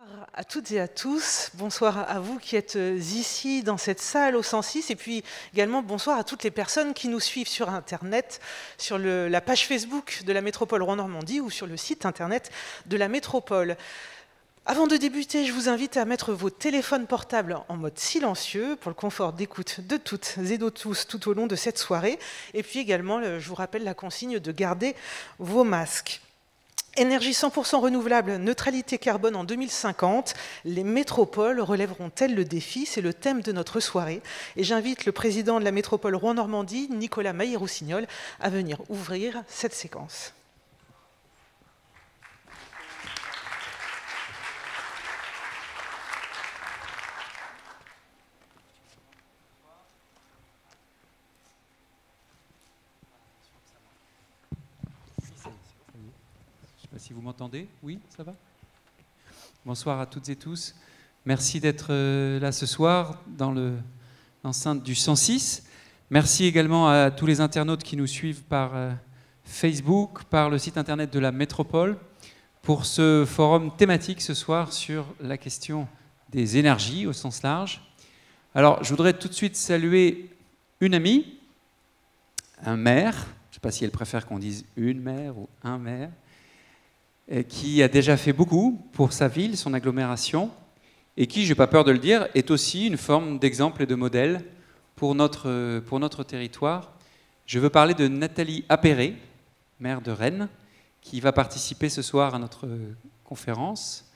Bonsoir à toutes et à tous, bonsoir à vous qui êtes ici dans cette salle au 106 et puis également bonsoir à toutes les personnes qui nous suivent sur Internet, sur la page Facebook de la Métropole Rouen-Normandie ou sur le site Internet de la Métropole. Avant de débuter, je vous invite à mettre vos téléphones portables en mode silencieux pour le confort d'écoute de toutes et de tous tout au long de cette soirée. Et puis également, je vous rappelle la consigne de garder vos masques. Énergie 100% renouvelable, neutralité carbone en 2050, les métropoles relèveront-elles le défi? C'est le thème de notre soirée. Et j'invite le président de la métropole Rouen-Normandie, Nicolas Maillé-Roussignol, à venir ouvrir cette séquence. Si vous m'entendez, oui, ça va? Bonsoir à toutes et tous. Merci d'être là ce soir dans l'enceinte du 106. Merci également à tous les internautes qui nous suivent par Facebook, par le site internet de la Métropole, pour ce forum thématique ce soir sur la question des énergies au sens large. Alors, je voudrais tout de suite saluer une amie, un maire, je ne sais pas si elle préfère qu'on dise une maire ou un maire, qui a déjà fait beaucoup pour sa ville, son agglomération, et qui, je n'ai pas peur de le dire, est aussi une forme d'exemple et de modèle pour notre territoire. Je veux parler de Nathalie Appéré, maire de Rennes, qui va participer ce soir à notre conférence,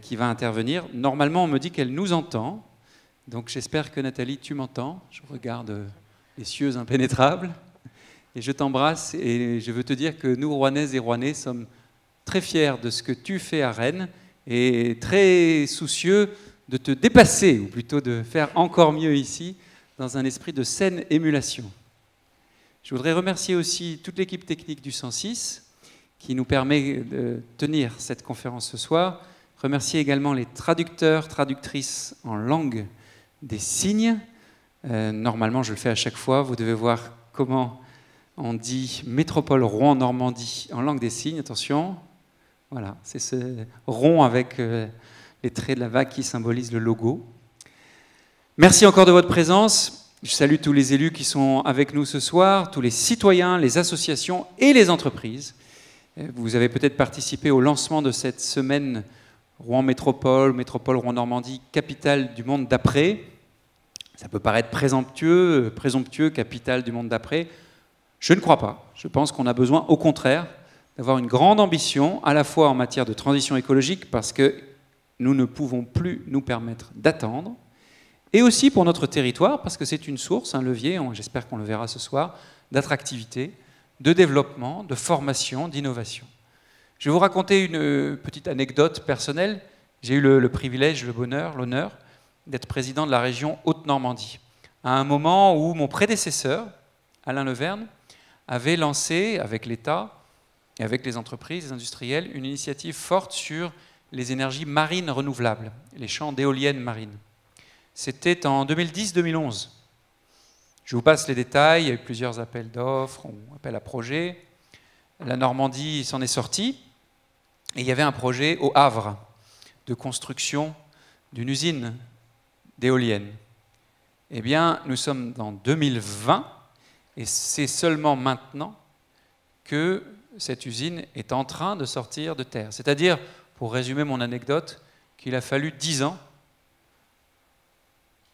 qui va intervenir. Normalement, on me dit qu'elle nous entend, donc j'espère que Nathalie, tu m'entends. Je regarde les cieux impénétrables, et je t'embrasse, et je veux te dire que nous, Rouennaises et Rouennais, sommes très fier de ce que tu fais à Rennes et très soucieux de te dépasser, ou plutôt de faire encore mieux ici, dans un esprit de saine émulation. Je voudrais remercier aussi toute l'équipe technique du 106 qui nous permet de tenir cette conférence ce soir. Remercier également les traducteurs, traductrices en langue des signes. Normalement, je le fais à chaque fois. Vous devez voir comment on dit Métropole Rouen-Normandie en langue des signes. Attention. Voilà, c'est ce rond avec les traits de la vague qui symbolise le logo. Merci encore de votre présence. Je salue tous les élus qui sont avec nous ce soir, tous les citoyens, les associations et les entreprises. Vous avez peut-être participé au lancement de cette semaine Rouen Métropole, Métropole Rouen-Normandie, capitale du monde d'après. Ça peut paraître présomptueux, capitale du monde d'après. Je ne crois pas. Je pense qu'on a besoin, au contraire, d'avoir une grande ambition, à la fois en matière de transition écologique, parce que nous ne pouvons plus nous permettre d'attendre, et aussi pour notre territoire, parce que c'est une source, un levier, j'espère qu'on le verra ce soir, d'attractivité, de développement, de formation, d'innovation. Je vais vous raconter une petite anecdote personnelle. J'ai eu le privilège, le bonheur, l'honneur d'être président de la région Haute-Normandie, à un moment où mon prédécesseur, Alain Leverne, avait lancé, avec l'État, et avec les entreprises, les industriels, une initiative forte sur les énergies marines renouvelables, les champs d'éoliennes marines. C'était en 2010-2011. Je vous passe les détails, il y a eu plusieurs appels d'offres, appels à projets. La Normandie s'en est sortie, et il y avait un projet au Havre de construction d'une usine d'éoliennes. Eh bien, nous sommes en 2020, et c'est seulement maintenant que cette usine est en train de sortir de terre. C'est-à-dire, pour résumer mon anecdote, qu'il a fallu 10 ans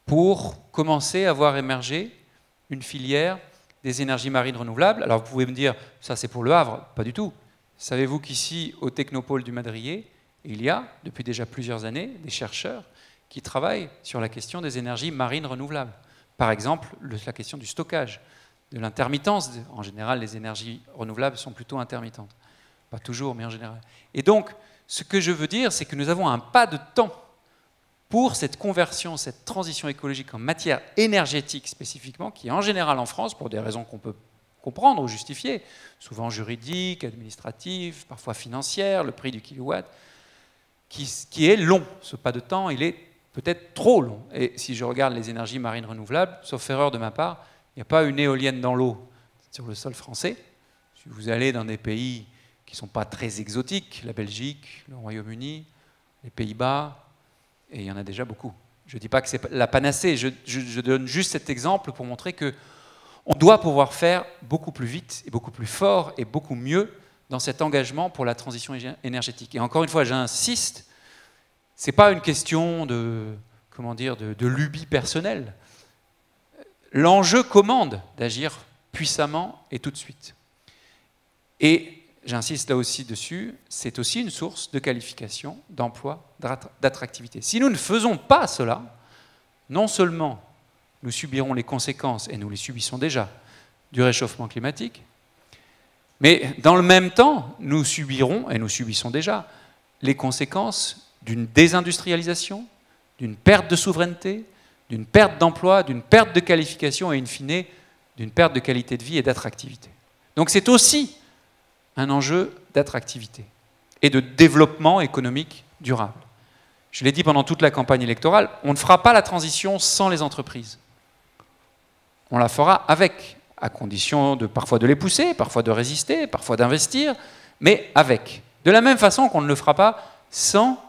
pour commencer à voir émerger une filière des énergies marines renouvelables. Alors vous pouvez me dire, ça c'est pour le Havre, pas du tout. Savez-vous qu'ici, au Technopôle du Madrier, il y a, depuis déjà plusieurs années, des chercheurs qui travaillent sur la question des énergies marines renouvelables. Par exemple, la question du stockage, de l'intermittence. En général, les énergies renouvelables sont plutôt intermittentes. Pas toujours, mais en général. Et donc, ce que je veux dire, c'est que nous avons un pas de temps pour cette conversion, cette transition écologique en matière énergétique spécifiquement, qui en général en France, pour des raisons qu'on peut comprendre ou justifier, souvent juridiques, administratives, parfois financières, le prix du kilowatt, qui est long. Ce pas de temps, il est peut-être trop long. Et si je regarde les énergies marines renouvelables, sauf erreur de ma part, il n'y a pas une éolienne dans l'eau sur le sol français. Si vous allez dans des pays qui ne sont pas très exotiques, la Belgique, le Royaume-Uni, les Pays-Bas, et il y en a déjà beaucoup. Je ne dis pas que c'est la panacée, je donne juste cet exemple pour montrer qu'on doit pouvoir faire beaucoup plus vite, et beaucoup plus fort, et beaucoup mieux dans cet engagement pour la transition énergétique. Et encore une fois, j'insiste, ce n'est pas une question de lubie personnelle. L'enjeu commande d'agir puissamment et tout de suite. Et j'insiste là aussi dessus, c'est aussi une source de qualification, d'emploi, d'attractivité. Si nous ne faisons pas cela, non seulement nous subirons les conséquences, et nous les subissons déjà, du réchauffement climatique, mais dans le même temps, nous subirons, et nous subissons déjà, les conséquences d'une désindustrialisation, d'une perte de souveraineté, d'une perte d'emploi, d'une perte de qualification et, in fine, d'une perte de qualité de vie et d'attractivité. Donc c'est aussi un enjeu d'attractivité et de développement économique durable. Je l'ai dit pendant toute la campagne électorale, on ne fera pas la transition sans les entreprises. On la fera avec, à condition parfois de les pousser, parfois de résister, parfois d'investir, mais avec. De la même façon qu'on ne le fera pas sans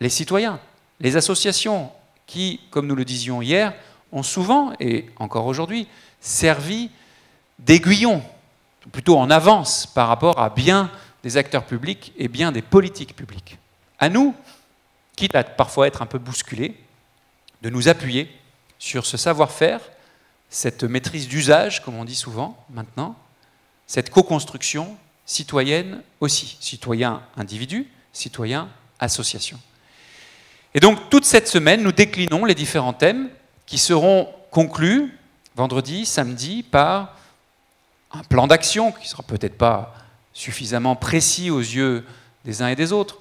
les citoyens, les associations qui, comme nous le disions hier, ont souvent, et encore aujourd'hui, servi d'aiguillon, plutôt en avance par rapport à bien des acteurs publics et bien des politiques publiques. À nous, quitte à parfois être un peu bousculés, de nous appuyer sur ce savoir-faire, cette maîtrise d'usage, comme on dit souvent maintenant, cette co-construction citoyenne aussi, citoyen individu, citoyen association. Et donc toute cette semaine, nous déclinons les différents thèmes qui seront conclus vendredi, samedi, par un plan d'action qui ne sera peut-être pas suffisamment précis aux yeux des uns et des autres,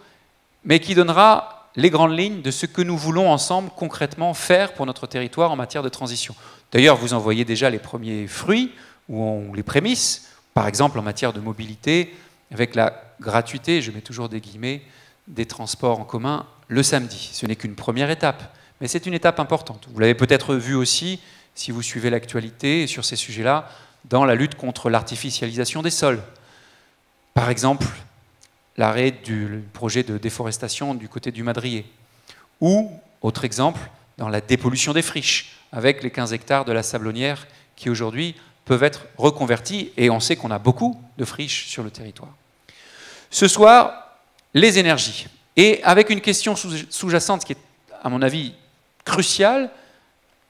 mais qui donnera les grandes lignes de ce que nous voulons ensemble concrètement faire pour notre territoire en matière de transition. D'ailleurs, vous en voyez déjà les premiers fruits ou les prémices, par exemple en matière de mobilité, avec la gratuité, je mets toujours des guillemets, des transports en commun le samedi. Ce n'est qu'une première étape, mais c'est une étape importante. Vous l'avez peut-être vu aussi, si vous suivez l'actualité sur ces sujets-là, dans la lutte contre l'artificialisation des sols. Par exemple, l'arrêt du projet de déforestation du côté du Madrier. Ou, autre exemple, dans la dépollution des friches, avec les 15 hectares de la Sablonnière qui aujourd'hui peuvent être reconvertis, et on sait qu'on a beaucoup de friches sur le territoire. Ce soir, les énergies. Et avec une question sous-jacente qui est, à mon avis, cruciale,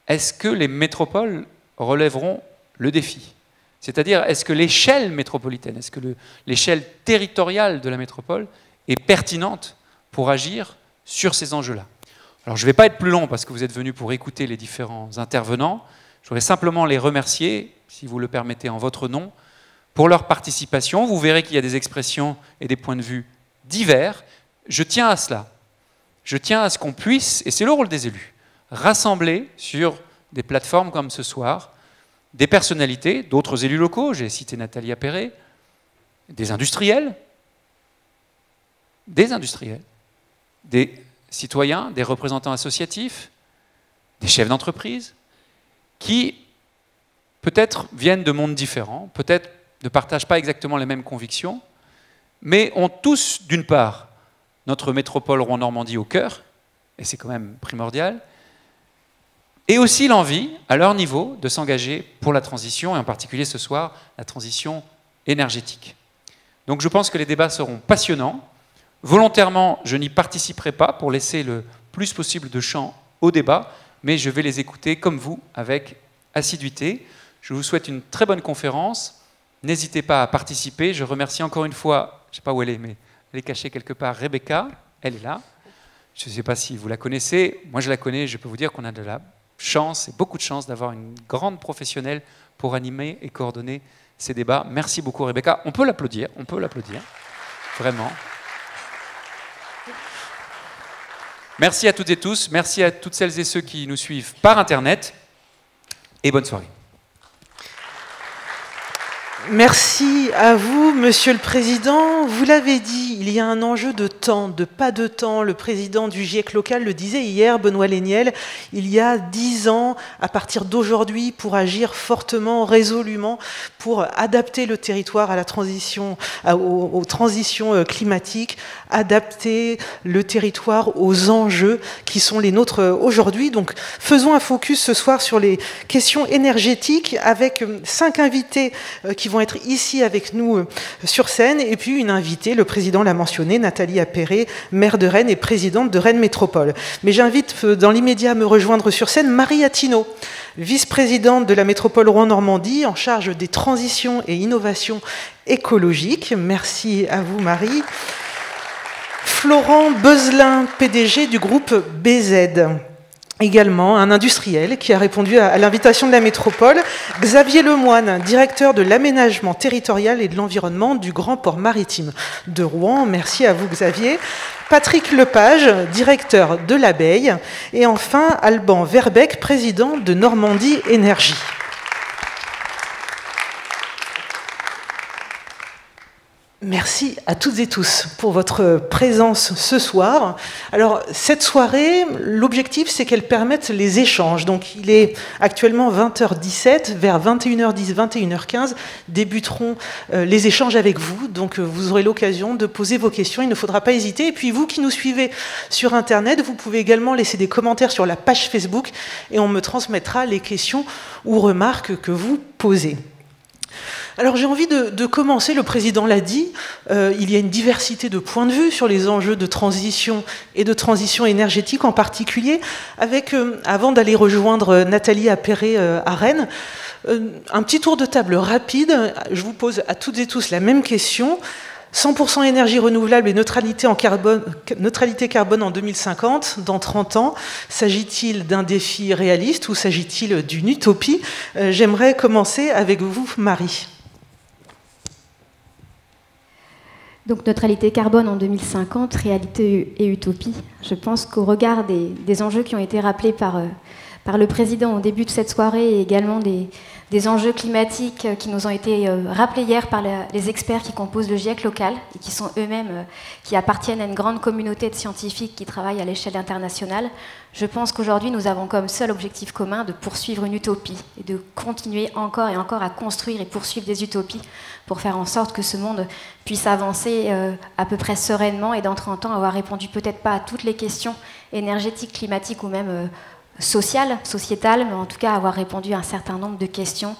est-ce que les métropoles relèveront le défi ? C'est-à-dire, est-ce que l'échelle métropolitaine, est-ce que l'échelle territoriale de la métropole est pertinente pour agir sur ces enjeux-là ? Alors, je ne vais pas être plus long parce que vous êtes venus pour écouter les différents intervenants. Je voudrais simplement les remercier, si vous le permettez en votre nom, pour leur participation. Vous verrez qu'il y a des expressions et des points de vue divers. Je tiens à cela. Je tiens à ce qu'on puisse, et c'est le rôle des élus, rassembler sur des plateformes comme ce soir des personnalités, d'autres élus locaux, j'ai cité Nathalie Appéré, des industriels, des citoyens, des représentants associatifs, des chefs d'entreprise, qui peut-être viennent de mondes différents, peut-être ne partagent pas exactement les mêmes convictions, mais ont tous, d'une part, notre métropole Rouen-Normandie au cœur, et c'est quand même primordial, et aussi l'envie, à leur niveau, de s'engager pour la transition, et en particulier ce soir, la transition énergétique. Donc je pense que les débats seront passionnants. Volontairement, je n'y participerai pas pour laisser le plus possible de champ au débat, mais je vais les écouter comme vous, avec assiduité. Je vous souhaite une très bonne conférence. N'hésitez pas à participer. Je remercie encore une fois, je ne sais pas où elle est, mais elle est cachée quelque part, Rebecca, elle est là. Je ne sais pas si vous la connaissez. Moi, je la connais. Je peux vous dire qu'on a de la chance, et beaucoup de chance, d'avoir une grande professionnelle pour animer et coordonner ces débats. Merci beaucoup, Rebecca. On peut l'applaudir, vraiment. Merci à toutes et tous. Merci à toutes celles et ceux qui nous suivent par Internet. Et bonne soirée. Merci à vous, Monsieur le Président. Vous l'avez dit, il y a un enjeu de temps, de pas de temps. Le président du GIEC local le disait hier, Benoît Léniel, il y a 10 ans, à partir d'aujourd'hui, pour agir fortement, résolument, pour adapter le territoire à la transition, aux transitions climatiques, adapter le territoire aux enjeux qui sont les nôtres aujourd'hui. Donc, faisons un focus ce soir sur les questions énergétiques avec 5 invités qui vont être ici avec nous sur scène, et puis une invitée, le président l'a mentionné, Nathalie Appéré, maire de Rennes et présidente de Rennes Métropole. Mais j'invite dans l'immédiat à me rejoindre sur scène Marie Attino, vice-présidente de la métropole Rouen-Normandie, en charge des transitions et innovations écologiques. Merci à vous, Marie. Florent Beuzelin, PDG du groupe BZ. Également un industriel qui a répondu à l'invitation de la métropole, Xavier Lemoine, directeur de l'aménagement territorial et de l'environnement du Grand Port Maritime de Rouen. Merci à vous, Xavier. Patrick Lepage, directeur de l'Abeille. Et enfin, Alban Verbeek, président de Normandie Énergie. Merci à toutes et tous pour votre présence ce soir. Alors, cette soirée, l'objectif, c'est qu'elle permette les échanges. Donc, il est actuellement 20h17, vers 21h10, 21h15, débuteront les échanges avec vous. Donc, vous aurez l'occasion de poser vos questions, il ne faudra pas hésiter. Et puis, vous qui nous suivez sur Internet, vous pouvez également laisser des commentaires sur la page Facebook et on me transmettra les questions ou remarques que vous posez. Alors j'ai envie de commencer, le président l'a dit, il y a une diversité de points de vue sur les enjeux de transition et de transition énergétique en particulier, avec, avant d'aller rejoindre Nathalie Appéré à Rennes, un petit tour de table rapide. Je vous pose à toutes et tous la même question. 100% énergie renouvelable et neutralité carbone en 2050, dans 30 ans. S'agit-il d'un défi réaliste ou s'agit-il d'une utopie? J'aimerais commencer avec vous, Marie. Donc neutralité carbone en 2050, réalité et utopie. Je pense qu'au regard des enjeux qui ont été rappelés par le président au début de cette soirée et également des enjeux climatiques qui nous ont été rappelés hier par les experts qui composent le GIEC local et qui sont eux-mêmes, qui appartiennent à une grande communauté de scientifiques qui travaillent à l'échelle internationale. Je pense qu'aujourd'hui, nous avons comme seul objectif commun de poursuivre une utopie et de continuer encore et encore à construire et poursuivre des utopies pour faire en sorte que ce monde puisse avancer à peu près sereinement et dans 30 ans avoir répondu peut-être pas à toutes les questions énergétiques, climatiques ou même sociétale, mais en tout cas avoir répondu à un certain nombre de questions.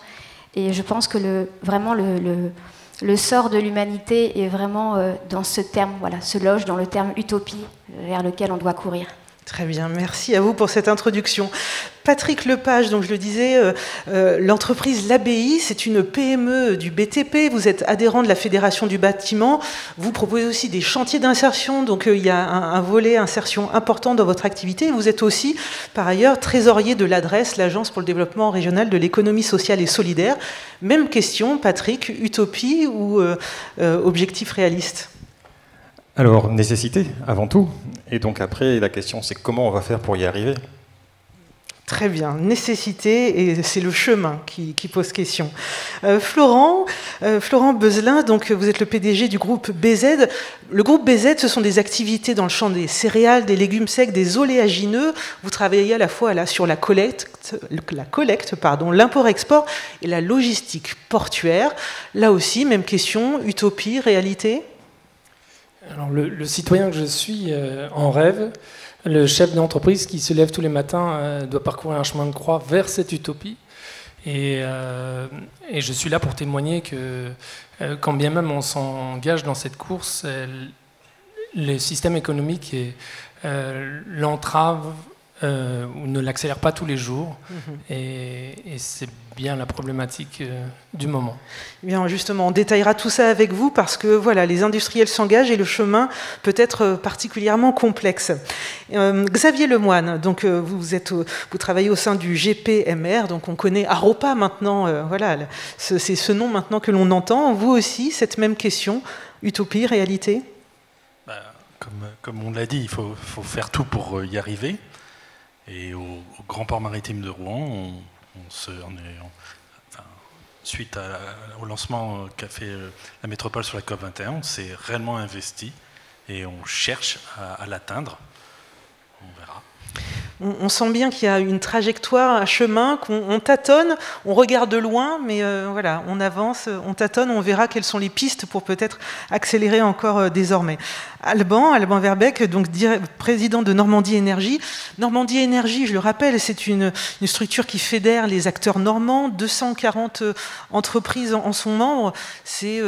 Et je pense que vraiment le sort de l'humanité est vraiment dans ce terme, voilà, se loge dans le terme utopie vers lequel on doit courir. Très bien, merci à vous pour cette introduction. Patrick Lepage, donc je le disais, l'entreprise L'Abbaye, c'est une PME du BTP, vous êtes adhérent de la Fédération du bâtiment, vous proposez aussi des chantiers d'insertion, donc il y a un volet insertion important dans votre activité. Vous êtes aussi, par ailleurs, trésorier de l'ADRES, l'Agence pour le développement régional de l'économie sociale et solidaire. Même question, Patrick, utopie ou objectif réaliste ? Alors, nécessité, avant tout. Et donc après, la question, c'est comment on va faire pour y arriver ? Très bien, nécessité, et c'est le chemin qui pose question. Florent Beuzelin, donc vous êtes le PDG du groupe BZ. Le groupe BZ, ce sont des activités dans le champ des céréales, des légumes secs, des oléagineux. Vous travaillez à la fois sur la collecte, l'import-export et la logistique portuaire. Là aussi, même question, utopie, réalité ? Alors, le citoyen que je suis en rêve. Le chef d'entreprise qui se lève tous les matins doit parcourir un chemin de croix vers cette utopie. Et je suis là pour témoigner que quand bien même on s'engage dans cette course, le système économique l'entrave ou ne l'accélère pas tous les jours. Et c'est bien la problématique du moment. Bien, justement, on détaillera tout ça avec vous parce que voilà, les industriels s'engagent et le chemin peut être particulièrement complexe. Xavier Lemoine, donc vous travaillez au sein du GPMR, donc on connaît Aropa maintenant. Voilà, c'est ce nom maintenant que l'on entend. Vous aussi, cette même question, utopie, réalité ? Comme on l'a dit, il faut faire tout pour y arriver. Et au Grand Port Maritime de Rouen, suite au lancement qu'a fait la métropole sur la COP21, on s'est réellement investi et on cherche à l'atteindre. On verra. On sent bien qu'il y a une trajectoire, un chemin, qu'on tâtonne, on regarde de loin, mais voilà, on avance, on tâtonne, on verra quelles sont les pistes pour peut-être accélérer encore désormais. Alban Verbeek, donc président de Normandie Énergie. Normandie Énergie, je le rappelle, c'est une structure qui fédère les acteurs normands, 240 entreprises en sont membres. C'est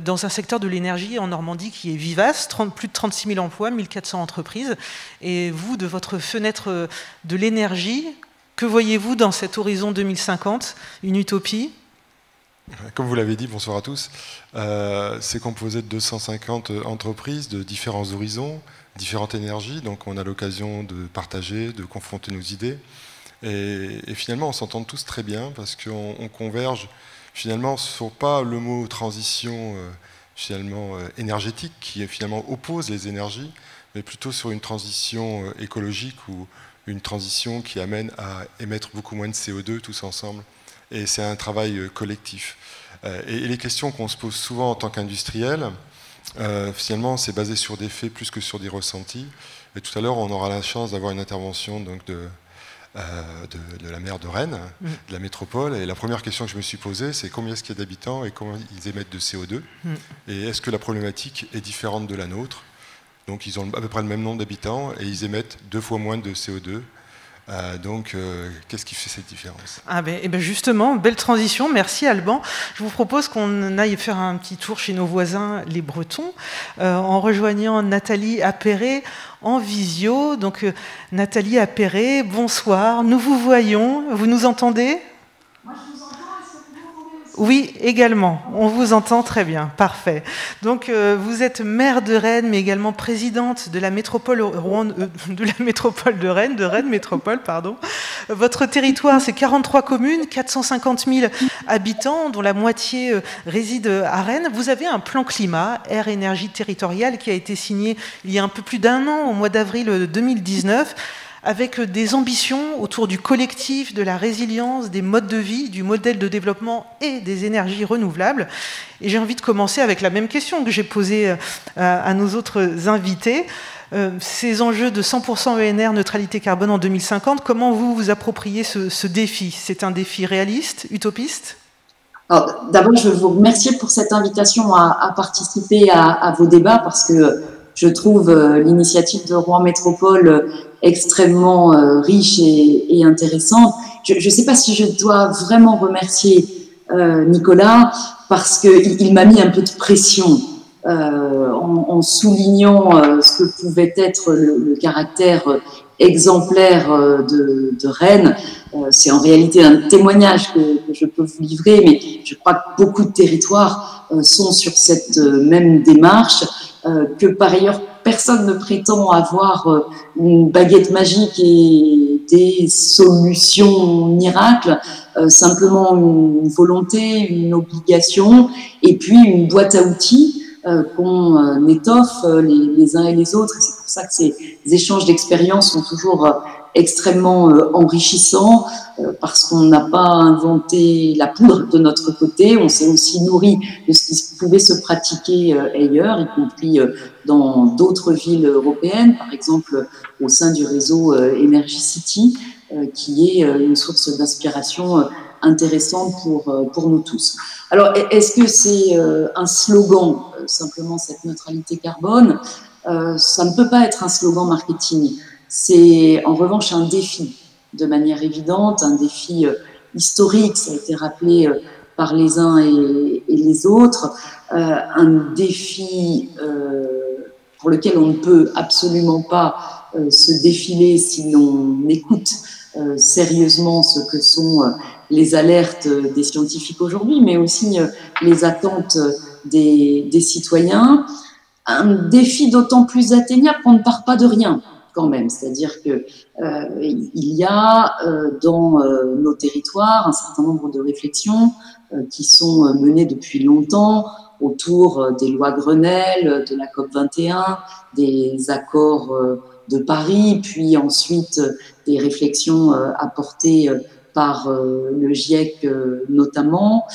dans un secteur de l'énergie en Normandie qui est vivace, plus de 36 000 emplois, 1400 entreprises. Et vous, de votre fenêtre de l'énergie, que voyez-vous dans cet horizon 2050, une utopie ? Comme vous l'avez dit, bonsoir à tous. C'est composé de 250 entreprises de différents horizons, différentes énergies. Donc on a l'occasion de partager, de confronter nos idées. Et finalement, on s'entend tous très bien parce qu'on converge finalement sur pas le mot transition énergétique qui finalement oppose les énergies, mais plutôt sur une transition écologique ou une transition qui amène à émettre beaucoup moins de CO2 tous ensemble. Et c'est un travail collectif. Et les questions qu'on se pose souvent en tant qu'industriel, finalement, c'est basé sur des faits plus que sur des ressentis. Et tout à l'heure, on aura la chance d'avoir une intervention donc, de la maire de Rennes, de la métropole. Et la première question que je me suis posée, c'est combien est-ce qu'il y a d'habitants et combien ils émettent de CO2 et est-ce que la problématique est différente de la nôtre? Donc ils ont à peu près le même nombre d'habitants et ils émettent 2 fois moins de CO2. Qu'est-ce qui fait cette différence? Justement, belle transition, merci Alban. Je vous propose qu'on aille faire un petit tour chez nos voisins, les Bretons, en rejoignant Nathalie Appéré en visio. Donc Nathalie Appéré, bonsoir, nous vous voyons, vous nous entendez? Moi je vous entends, est-ce que vous m'entendez aussi? Oui, également, on vous entend très bien, parfait. Donc vous êtes maire de Rennes, mais également présidente de la métropole de Rennes Métropole, pardon. Votre territoire, c'est 43 communes, 450 000 habitants, dont la moitié réside à Rennes. Vous avez un plan climat, air, énergie territoriale, qui a été signé il y a un peu plus d'1 an, au mois d'avril 2019, avec des ambitions autour du collectif, de la résilience, des modes de vie, du modèle de développement et des énergies renouvelables. Et j'ai envie de commencer avec la même question que j'ai posée à nos autres invités. Ces enjeux de 100% ENR, neutralité carbone en 2050, comment vous vous appropriez ce défi? C'est un défi réaliste, utopiste? D'abord, je veux vous remercier pour cette invitation à participer à vos débats parce que je trouve l'initiative de Rouen Métropole extrêmement riche et intéressante. Je ne sais pas si je dois vraiment remercier Nicolas parce qu'il m'a mis un peu de pression en soulignant ce que pouvait être le caractère exemplaire de Rennes. C'est en réalité un témoignage que je peux vous livrer, mais je crois que beaucoup de territoires sont sur cette même démarche, que par ailleurs personne ne prétend avoir une baguette magique et des solutions miracles, simplement une volonté, une obligation et puis une boîte à outils qu'on étoffe les uns et les autres. Et c'est pour ça que ces échanges d'expériences sont toujours extrêmement enrichissants parce qu'on n'a pas inventé la poudre de notre côté, on s'est aussi nourri de ce qui pouvait se pratiquer ailleurs, y compris dans d'autres villes européennes, par exemple au sein du réseau Energy City, qui est une source d'inspiration intéressante pour nous tous. Alors, est-ce que c'est un slogan, simplement cette neutralité carbone? Ça ne peut pas être un slogan marketing. C'est en revanche un défi, de manière évidente, un défi historique, ça a été rappelé par les uns et les autres, un défi pour lequel on ne peut absolument pas se défiler si l'on écoute sérieusement ce que sont les alertes des scientifiques aujourd'hui, mais aussi les attentes des citoyens. Un défi d'autant plus atteignable qu'on ne part pas de rien quand même, c'est-à-dire que il y a dans nos territoires un certain nombre de réflexions qui sont menées depuis longtemps autour des lois Grenelle, de la COP21, des accords de Paris, puis ensuite des réflexions apportées par le GIEC notamment,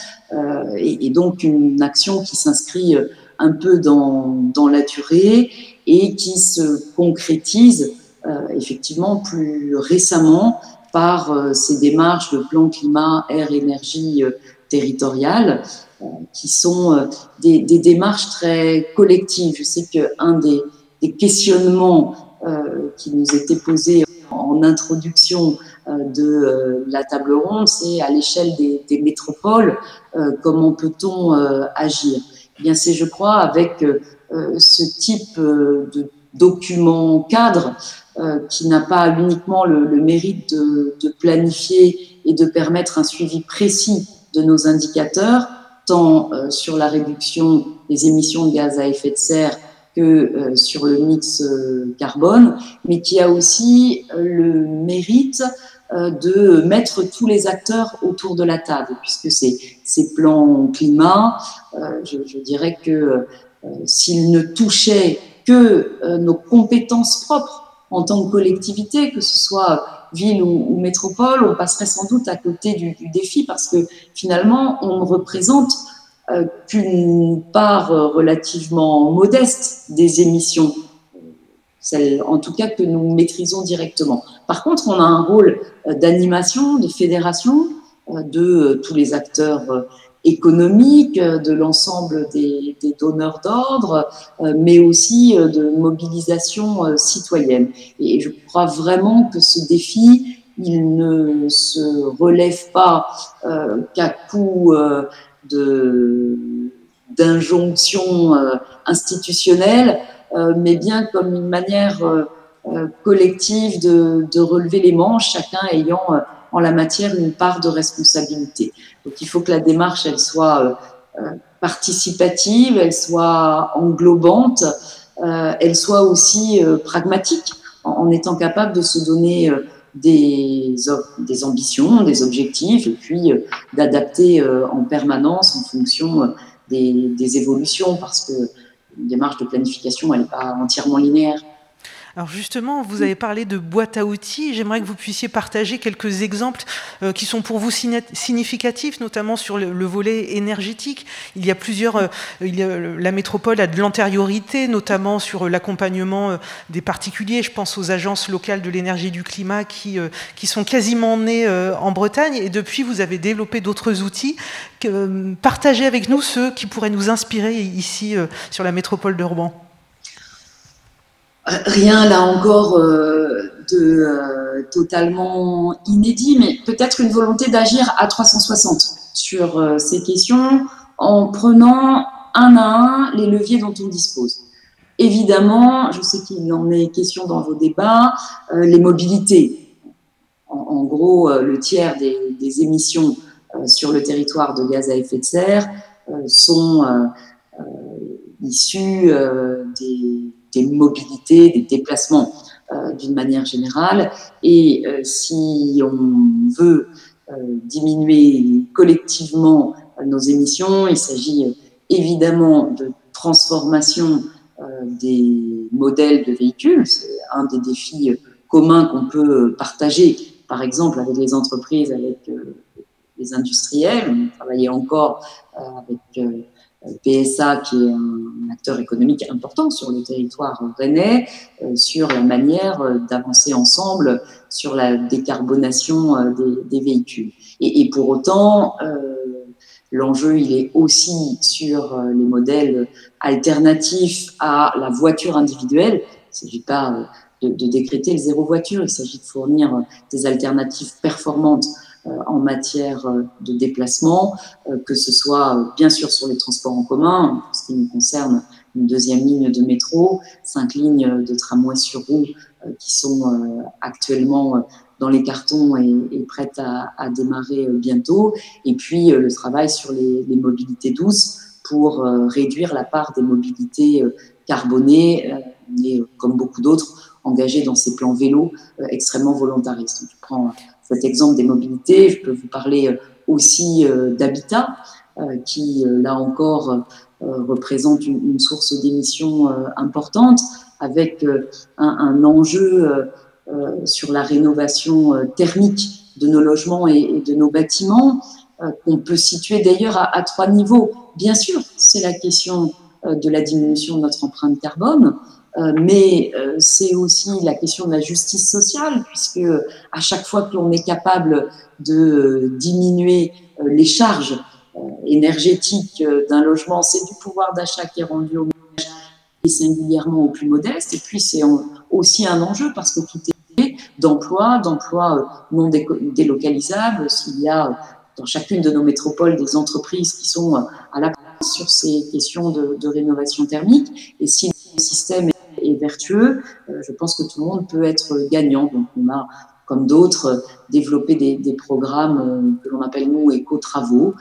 et donc une action qui s'inscrit un peu dans la durée et qui se concrétise effectivement plus récemment par ces démarches de plan climat, air, énergie territoriale, qui sont des démarches très collectives. Je sais qu'un des questionnements qui nous était posé en introduction de la table ronde, c'est à l'échelle des métropoles, comment peut-on agir? Eh bien, c'est, je crois, avec ce type de document cadre qui n'a pas uniquement le mérite de planifier et de permettre un suivi précis de nos indicateurs, tant sur la réduction des émissions de gaz à effet de serre que sur le mix carbone, mais qui a aussi le mérite de mettre tous les acteurs autour de la table, puisque ces plans climat, je dirais que s'ils ne touchaient que nos compétences propres en tant que collectivité, que ce soit ville ou métropole, on passerait sans doute à côté du défi, parce que finalement, on ne représente qu'une part relativement modeste des émissions, celles en tout cas que nous maîtrisons directement. Par contre, on a un rôle d'animation, de fédération, de tous les acteurs économiques, de l'ensemble des donneurs d'ordre, mais aussi de mobilisation citoyenne. Et je crois vraiment que ce défi, il ne se relève pas qu'à coup d'injonctions institutionnelles, mais bien comme une manière collective de relever les manches, chacun ayant en la matière une part de responsabilité. Donc il faut que la démarche, elle soit participative, elle soit englobante, elle soit aussi pragmatique, en étant capable de se donner des ambitions, des objectifs, et puis d'adapter en permanence en fonction des évolutions, parce que une démarche de planification, elle n'est pas entièrement linéaire. Alors justement, vous avez parlé de boîte à outils. J'aimerais que vous puissiez partager quelques exemples qui sont pour vous significatifs, notamment sur le volet énergétique. Il y a plusieurs... la métropole a de l'antériorité, notamment sur l'accompagnement des particuliers. Je pense aux agences locales de l'énergie et du climat qui sont quasiment nées en Bretagne. Et depuis, vous avez développé d'autres outils. Partagez avec nous ceux qui pourraient nous inspirer ici sur la métropole de Rouen. Rien, là encore, de totalement inédit, mais peut-être une volonté d'agir à 360 sur ces questions en prenant un à un les leviers dont on dispose. Évidemment, je sais qu'il en est question dans vos débats, les mobilités. En gros, le tiers des émissions sur le territoire de gaz à effet de serre sont issues des mobilités, des déplacements d'une manière générale. Et si on veut diminuer collectivement nos émissions, il s'agit évidemment de transformation des modèles de véhicules. C'est un des défis communs qu'on peut partager, par exemple avec les entreprises, avec les industriels. On travaillait encore avec PSA, qui est un acteur économique important sur le territoire rennais, sur la manière d'avancer ensemble sur la décarbonation des véhicules. Et pour autant, l'enjeu, il est aussi sur les modèles alternatifs à la voiture individuelle. Il ne s'agit pas de décréter le zéro voiture, il s'agit de fournir des alternatives performantes en matière de déplacement, que ce soit bien sûr sur les transports en commun, ce qui nous concerne, une deuxième ligne de métro, 5 lignes de tramway sur roue qui sont actuellement dans les cartons et prêtes à démarrer bientôt, et puis le travail sur les mobilités douces pour réduire la part des mobilités carbonées, et comme beaucoup d'autres, engagés dans ces plans vélo extrêmement volontaristes. Donc, je prends cet exemple des mobilités, je peux vous parler aussi d'habitat, qui, là encore, représente une source d'émissions importante, avec un enjeu sur la rénovation thermique de nos logements et de nos bâtiments, qu'on peut situer d'ailleurs à 3 niveaux. Bien sûr, c'est la question de la diminution de notre empreinte carbone, mais c'est aussi la question de la justice sociale, puisque à chaque fois que l'on est capable de diminuer les charges énergétiques d'un logement, c'est du pouvoir d'achat qui est rendu aux ménages et singulièrement aux plus modestes. Et puis c'est aussi un enjeu parce que tout est d'emplois non délocalisables. S'il y a dans chacune de nos métropoles des entreprises qui sont à la place sur ces questions de rénovation thermique, et si le système est vertueux, je pense que tout le monde peut être gagnant. Donc on a, comme d'autres, développé des programmes que l'on appelle nous éco-travaux,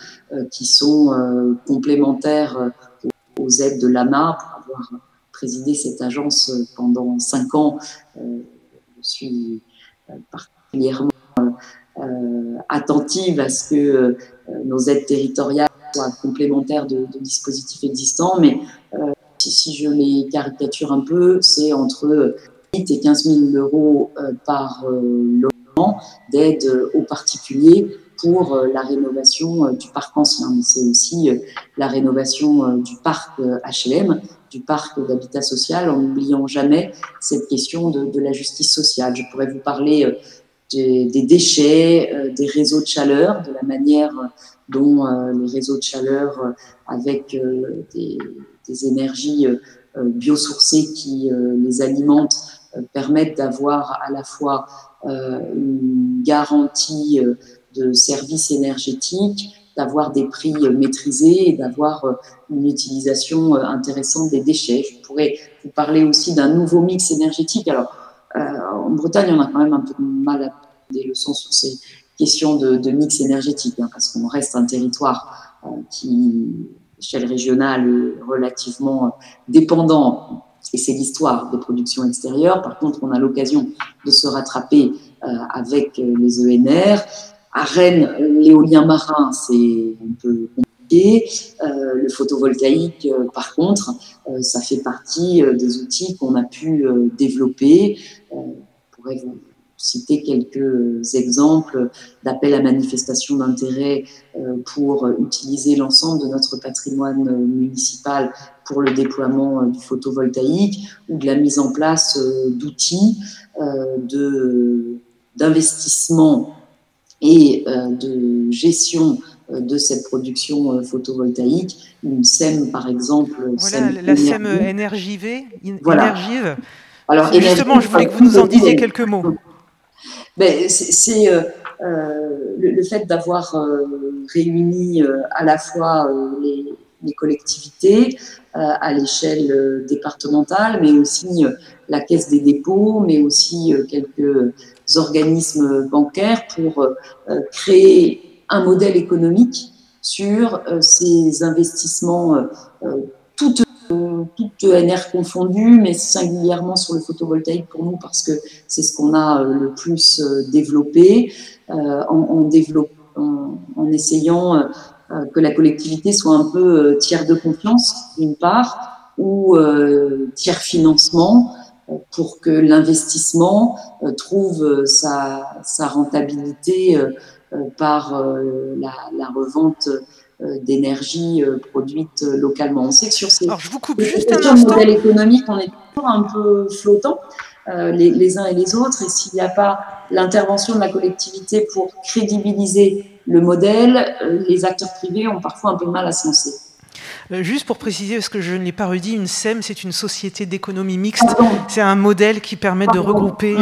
qui sont complémentaires aux aides de l'AMA. Pour avoir présidé cette agence pendant 5 ans, je suis particulièrement attentive à ce que nos aides territoriales soient complémentaires de dispositifs existants, mais si je les caricature un peu, c'est entre 8 et 15 000 euros par logement d'aide aux particuliers pour la rénovation du parc ancien. Mais c'est aussi la rénovation du parc HLM, du parc d'habitat social, en n'oubliant jamais cette question de la justice sociale. Je pourrais vous parler des déchets, des réseaux de chaleur, de la manière dont les réseaux de chaleur avec des énergies biosourcées qui les alimentent permettent d'avoir à la fois une garantie de services énergétiques, d'avoir des prix maîtrisés et d'avoir une utilisation intéressante des déchets. Je pourrais vous parler aussi d'un nouveau mix énergétique. Alors, en Bretagne, on a quand même un peu de mal à prendre des leçons sur ces questions de mix énergétique, parce qu'on reste un territoire qui, à l'échelle régionale, est relativement dépendant, et c'est l'histoire des productions extérieures. Par contre, on a l'occasion de se rattraper avec les ENR. À Rennes, l'éolien marin, c'est un peu compliqué. Le photovoltaïque, par contre, ça fait partie des outils qu'on a pu développer. Je pourrais vous citer quelques exemples d'appels à manifestation d'intérêt pour utiliser l'ensemble de notre patrimoine municipal pour le déploiement du photovoltaïque ou de la mise en place d'outils d'investissement et de gestion de cette production photovoltaïque. Une SEM, par exemple. Voilà, la SEM Énergive. Voilà. Alors, justement, je voulais que vous nous en disiez quelques mots. Ben, c'est le fait d'avoir réuni à la fois les collectivités à l'échelle départementale, mais aussi la Caisse des dépôts, mais aussi quelques organismes bancaires pour créer un modèle économique sur ces investissements toutes ENR confondues, mais singulièrement sur le photovoltaïque pour nous, parce que c'est ce qu'on a le plus développé, en essayant que la collectivité soit un peu tiers de confiance, d'une part, ou tiers financement, pour que l'investissement trouve sa rentabilité par la revente d'énergie produite localement. On sait que sur ces modèles économiques, on est toujours un peu flottant les uns et les autres, et s'il n'y a pas l'intervention de la collectivité pour crédibiliser le modèle, les acteurs privés ont parfois un peu de mal à se lancer. Juste pour préciser, parce que je ne l'ai pas redit, une SEM, c'est une société d'économie mixte. C'est un modèle qui permet de regrouper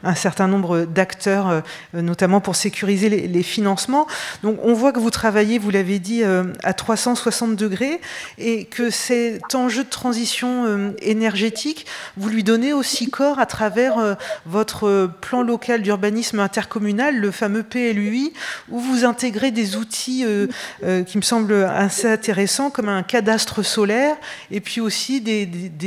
un certain nombre d'acteurs, notamment pour sécuriser les financements. Donc on voit que vous travaillez, vous l'avez dit, à 360 degrés, et que cet enjeu de transition énergétique, vous lui donnez aussi corps à travers votre plan local d'urbanisme intercommunal, le fameux PLUI, où vous intégrez des outils qui me semblent assez intéressants, comme un cadastre solaire, et puis aussi des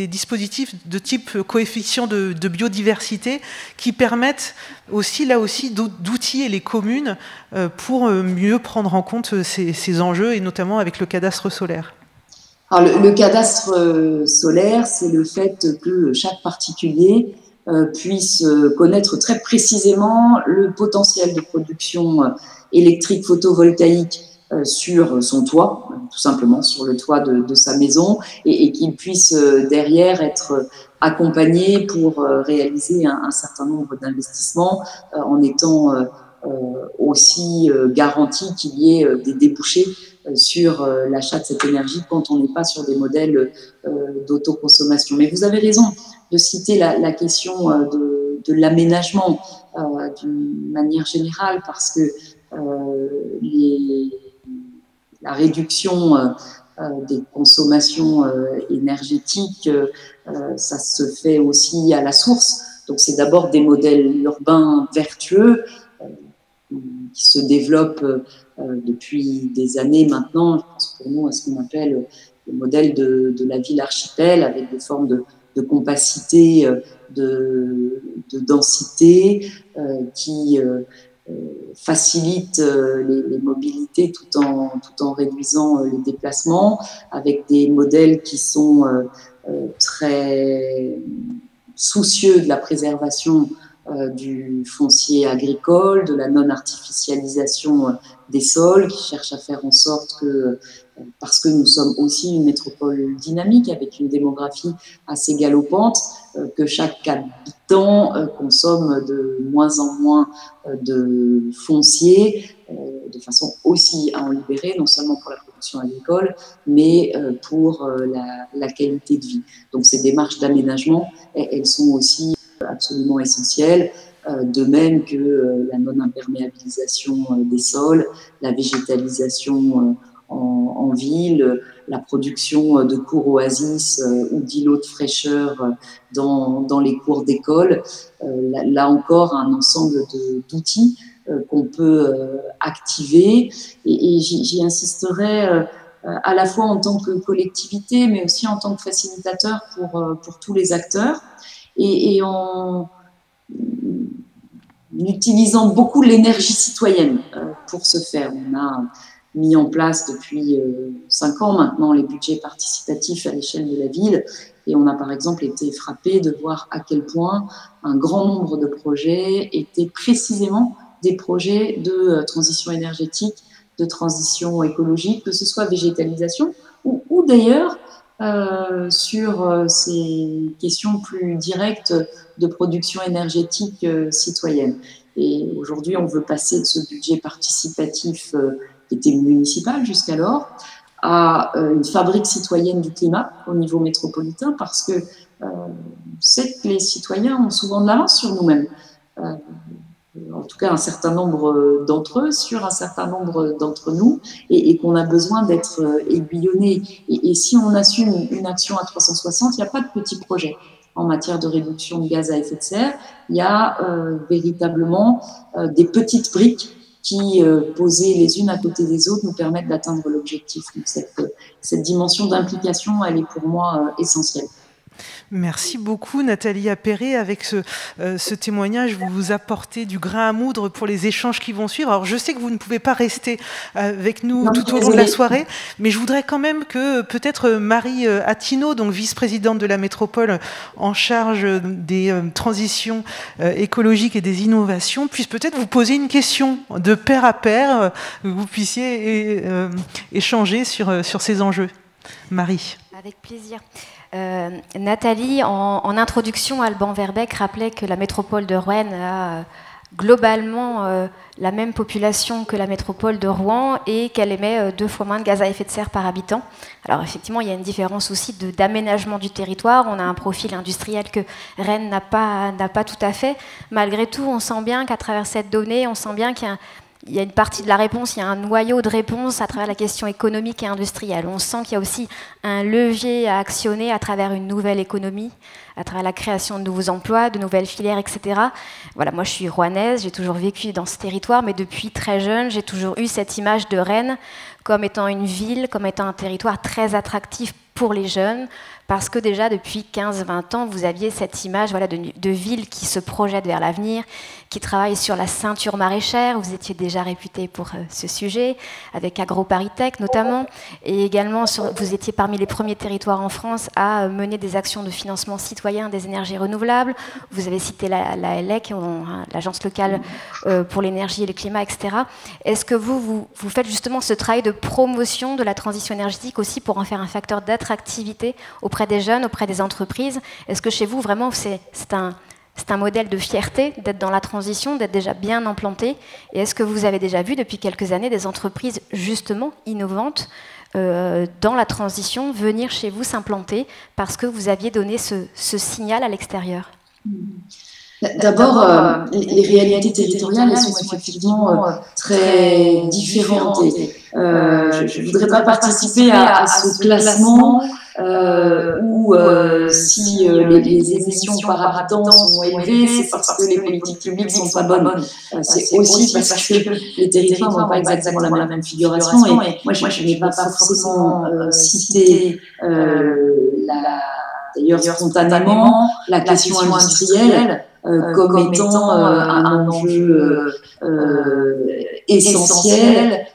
dispositifs de type coefficient de biodiversité qui permettent aussi, là aussi, d'outiller les communes pour mieux prendre en compte ces enjeux, et notamment avec le cadastre solaire. Alors, le cadastre solaire, c'est le fait que chaque particulier puisse connaître très précisément le potentiel de production électrique photovoltaïque sur son toit, tout simplement sur le toit de sa maison, et qu'il puisse derrière être accompagné pour réaliser un certain nombre d'investissements en étant aussi garanti qu'il y ait des débouchés sur l'achat de cette énergie quand on n'est pas sur des modèles d'autoconsommation. Mais vous avez raison de citer la question de l'aménagement d'une manière générale, parce que la réduction des consommations énergétiques, ça se fait aussi à la source. Donc c'est d'abord des modèles urbains vertueux qui se développent depuis des années maintenant. Je pense pour nous à ce qu'on appelle le modèle de la ville archipel, avec des formes de compacité, de densité, qui facilite les mobilités tout en réduisant les déplacements, avec des modèles qui sont très soucieux de la préservation du foncier agricole, de la non-artificialisation des sols, qui cherchent à faire en sorte que, parce que nous sommes aussi une métropole dynamique avec une démographie assez galopante, que chaque habitant consomme de moins en moins de foncier, de façon aussi à en libérer, non seulement pour la production agricole, mais pour la qualité de vie. Donc ces démarches d'aménagement, elles sont aussi absolument essentielles, de même que la non-imperméabilisation des sols, la végétalisation en ville, la production de cours oasis ou d'îlots de fraîcheur dans les cours d'école. Là encore, un ensemble d'outils qu'on peut activer, et j'y insisterai à la fois en tant que collectivité, mais aussi en tant que facilitateur pour tous les acteurs, et en utilisant beaucoup l'énergie citoyenne pour ce faire. On a mis en place depuis 5 ans maintenant les budgets participatifs à l'échelle de la ville, et on a par exemple été frappé de voir à quel point un grand nombre de projets étaient précisément des projets de transition énergétique, de transition écologique, que ce soit végétalisation ou d'ailleurs sur ces questions plus directes de production énergétique citoyenne. Et aujourd'hui, on veut passer de ce budget participatif qui était municipal jusqu'alors à une fabrique citoyenne du climat au niveau métropolitain, parce que c'est que les citoyens ont souvent de l'avance sur nous-mêmes. En tout cas un certain nombre d'entre eux, sur un certain nombre d'entre nous, et qu'on a besoin d'être aiguillonnés. Et si on assume une action à 360, il n'y a pas de petits projets en matière de réduction de gaz à effet de serre. Il y a véritablement des petites briques qui, posées les unes à côté des autres, nous permettent d'atteindre l'objectif. Donc cette dimension d'implication, elle est pour moi essentielle. Merci beaucoup Nathalie Appéré. Avec ce témoignage, vous vous apportez du grain à moudre pour les échanges qui vont suivre. Alors je sais que vous ne pouvez pas rester avec nous tout au long de la soirée, mais je voudrais quand même que peut-être Marie Attino, donc vice-présidente de la métropole en charge des transitions écologiques et des innovations, puisse peut-être vous poser une question de pair à pair, que vous puissiez échanger sur ces enjeux. Marie. Avec plaisir. Nathalie, en introduction, Alban Verbeek rappelait que la métropole de Rouen a globalement la même population que la métropole de Rouen et qu'elle émet 2 fois moins de gaz à effet de serre par habitant. Alors effectivement, il y a une différence aussi d'aménagement du territoire. On a un profil industriel que Rennes n'a pas tout à fait. Malgré tout, on sent bien qu'à travers cette donnée, on sent bien qu'il y a une partie de la réponse, il y a un noyau de réponse à travers la question économique et industrielle. On sent qu'il y a aussi un levier à actionner à travers une nouvelle économie, à travers la création de nouveaux emplois, de nouvelles filières, etc. Voilà, moi je suis rouennaise, j'ai toujours vécu dans ce territoire, mais depuis très jeune, j'ai toujours eu cette image de Rennes comme étant une ville, comme étant un territoire très attractif pour les jeunes, parce que déjà depuis 15-20 ans, vous aviez cette image voilà, de ville qui se projette vers l'avenir, qui travaille sur la ceinture maraîchère. Vous étiez déjà réputé pour ce sujet, avec AgroParisTech notamment, et également vous étiez parmi les premiers territoires en France à mener des actions de financement citoyen des énergies renouvelables. Vous avez cité la LEC, l'Agence locale pour l'énergie et le climat, etc. Est-ce que vous faites justement ce travail de promotion de la transition énergétique aussi pour en faire un facteur d'attractivité auprès des jeunes, auprès des entreprises? Est-ce que chez vous, vraiment, c'est un modèle de fierté d'être dans la transition, d'être déjà bien implanté? Et est-ce que vous avez déjà vu depuis quelques années des entreprises justement innovantes dans la transition venir chez vous s'implanter parce que vous aviez donné ce signal à l'extérieur? D'abord, les réalités territoriales, elles sont effectivement très différentes. Je ne voudrais pas participer à ce classement où si les émissions par habitant sont élevées, c'est parce que les politiques publiques ne sont pas bonnes. C'est aussi parce que les territoires n'ont pas exactement la même configuration. Et moi, je n'ai pas forcément cité, d'ailleurs spontanément, la question industrielle comme étant un enjeu essentiel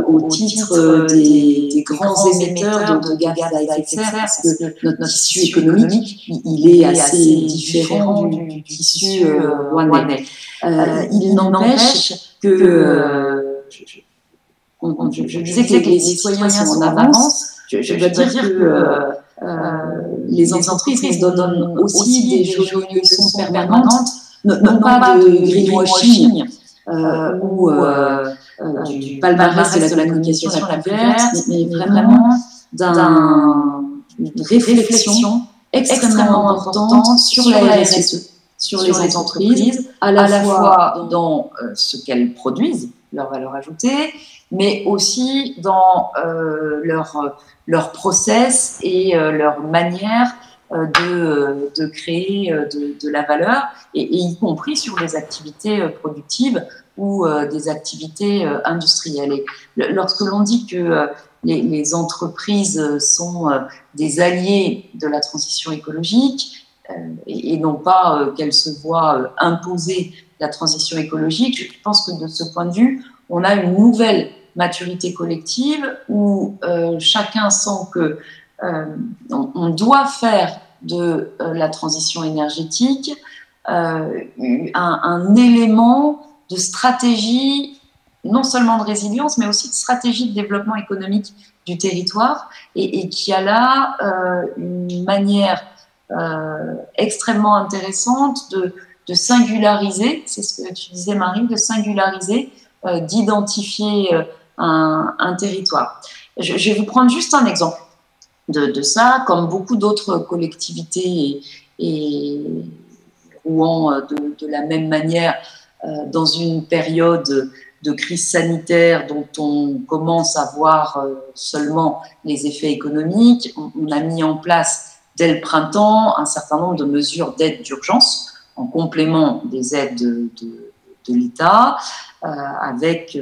au titre des grands émetteurs de gaz à effet de serre, parce que notre tissu économique, il est assez différent du tissu rouennais. Il n'empêche que je disais que les citoyens sont en avance. Je dois dire que les entreprises nous donnent aussi des jolies leçons permanentes, non pas de greenwashing ou du palmarès de la communication la plus verte, mais vraiment d'une réflexion extrêmement importante sur la RSE, sur les entreprises, à la fois dans ce qu'elles produisent, leur valeur ajoutée, mais aussi dans leur process et leur manière de créer de la valeur, et y compris sur des activités productives ou des activités industrielles. Et lorsque l'on dit que les entreprises sont des alliés de la transition écologique et non pas qu'elles se voient imposer la transition écologique, je pense que de ce point de vue, on a une nouvelle maturité collective où chacun sent que on doit faire de la transition énergétique un élément de stratégie, non seulement de résilience, mais aussi de stratégie de développement économique du territoire, et qui a là une manière extrêmement intéressante de singulariser, c'est ce que tu disais Marie, de singulariser, d'identifier un territoire. Je vais vous prendre juste un exemple de ça, comme beaucoup d'autres collectivités et Rouen de la même manière dans une période de crise sanitaire dont on commence à voir seulement les effets économiques. On a mis en place dès le printemps un certain nombre de mesures d'aide d'urgence en complément des aides de l'État, avec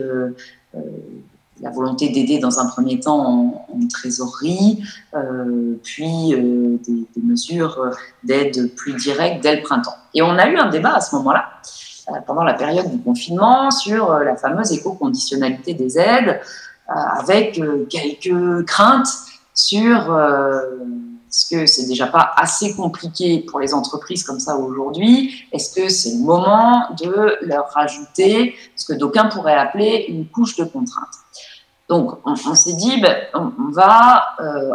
la volonté d'aider dans un premier temps en trésorerie, puis des mesures d'aide plus directes dès le printemps. Et on a eu un débat à ce moment-là, pendant la période du confinement, sur la fameuse éco-conditionnalité des aides, avec quelques craintes sur est-ce que c'est déjà pas assez compliqué pour les entreprises comme ça aujourd'hui? Est-ce que c'est le moment de leur rajouter ce que d'aucuns pourraient appeler une couche de contraintes? Donc, on s'est dit, on va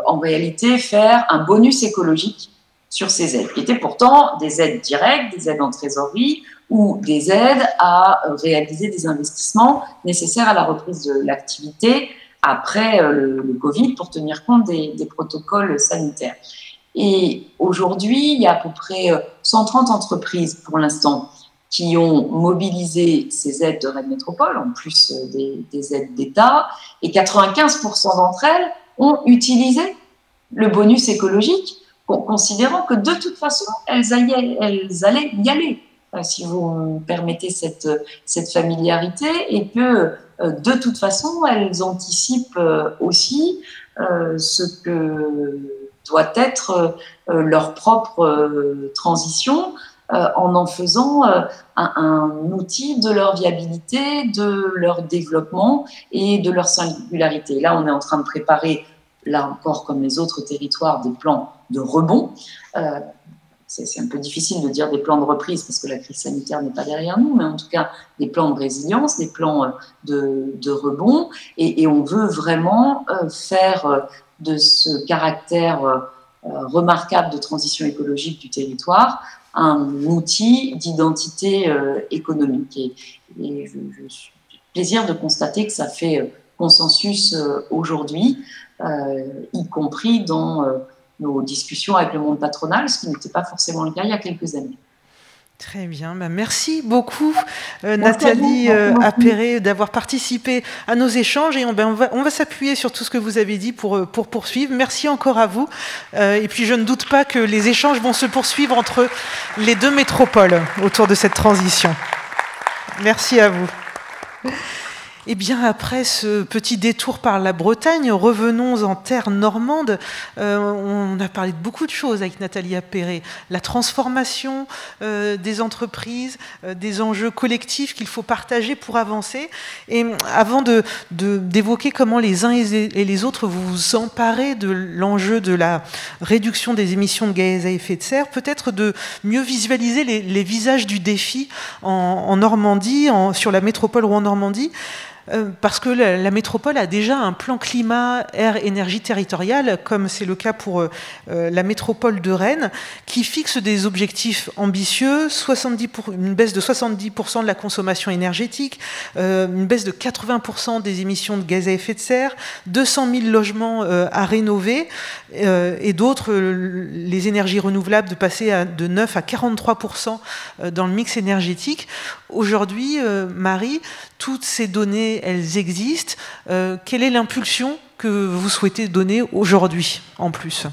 en réalité faire un bonus écologique sur ces aides, qui étaient pourtant des aides directes, des aides en trésorerie ou des aides à réaliser des investissements nécessaires à la reprise de l'activité après le Covid pour tenir compte des protocoles sanitaires. Et aujourd'hui, il y a à peu près 130 entreprises pour l'instant qui ont mobilisé ces aides de Rennes Métropole, en plus des aides d'État, et 95% d'entre elles ont utilisé le bonus écologique, considérant que de toute façon, elles allaient y aller, si vous me permettez cette familiarité, et que de toute façon, elles anticipent aussi ce que doit être leur propre transition, en faisant un outil de leur viabilité, de leur développement et de leur singularité. Là, on est en train de préparer, là encore comme les autres territoires, des plans de rebond. C'est un peu difficile de dire des plans de reprise parce que la crise sanitaire n'est pas derrière nous, mais en tout cas des plans de résilience, des plans de rebond. Et on veut vraiment faire de ce caractère remarquable de transition écologique du territoire un outil d'identité économique. Et je suis plaisir de constater que ça fait consensus aujourd'hui, y compris dans nos discussions avec le monde patronal, ce qui n'était pas forcément le cas il y a quelques années. Très bien, merci beaucoup Nathalie Appéré d'avoir participé à nos échanges et on va s'appuyer sur tout ce que vous avez dit pour poursuivre. Merci encore à vous et puis je ne doute pas que les échanges vont se poursuivre entre les deux métropoles autour de cette transition. Merci à vous. Eh bien, après ce petit détour par la Bretagne, revenons en terre normande. On a parlé de beaucoup de choses avec Nathalie Appéré. La transformation des entreprises, des enjeux collectifs qu'il faut partager pour avancer. Et avant d'évoquer comment les uns et les autres vous emparez de l'enjeu de la réduction des émissions de gaz à effet de serre, peut-être de mieux visualiser les visages du défi en Normandie, sur la métropole Rouen-Normandie. Parce que la métropole a déjà un plan climat, air, énergie territoriale, comme c'est le cas pour la métropole de Rennes, qui fixe des objectifs ambitieux, une baisse de 70% de la consommation énergétique, une baisse de 80% des émissions de gaz à effet de serre, 200 000 logements à rénover, et d'autres, les énergies renouvelables, de passer de 9 à 43% dans le mix énergétique. Aujourd'hui, Marie, toutes ces données, elles existent. Quelle est l'impulsion que vous souhaitez donner aujourd'hui, en plus ?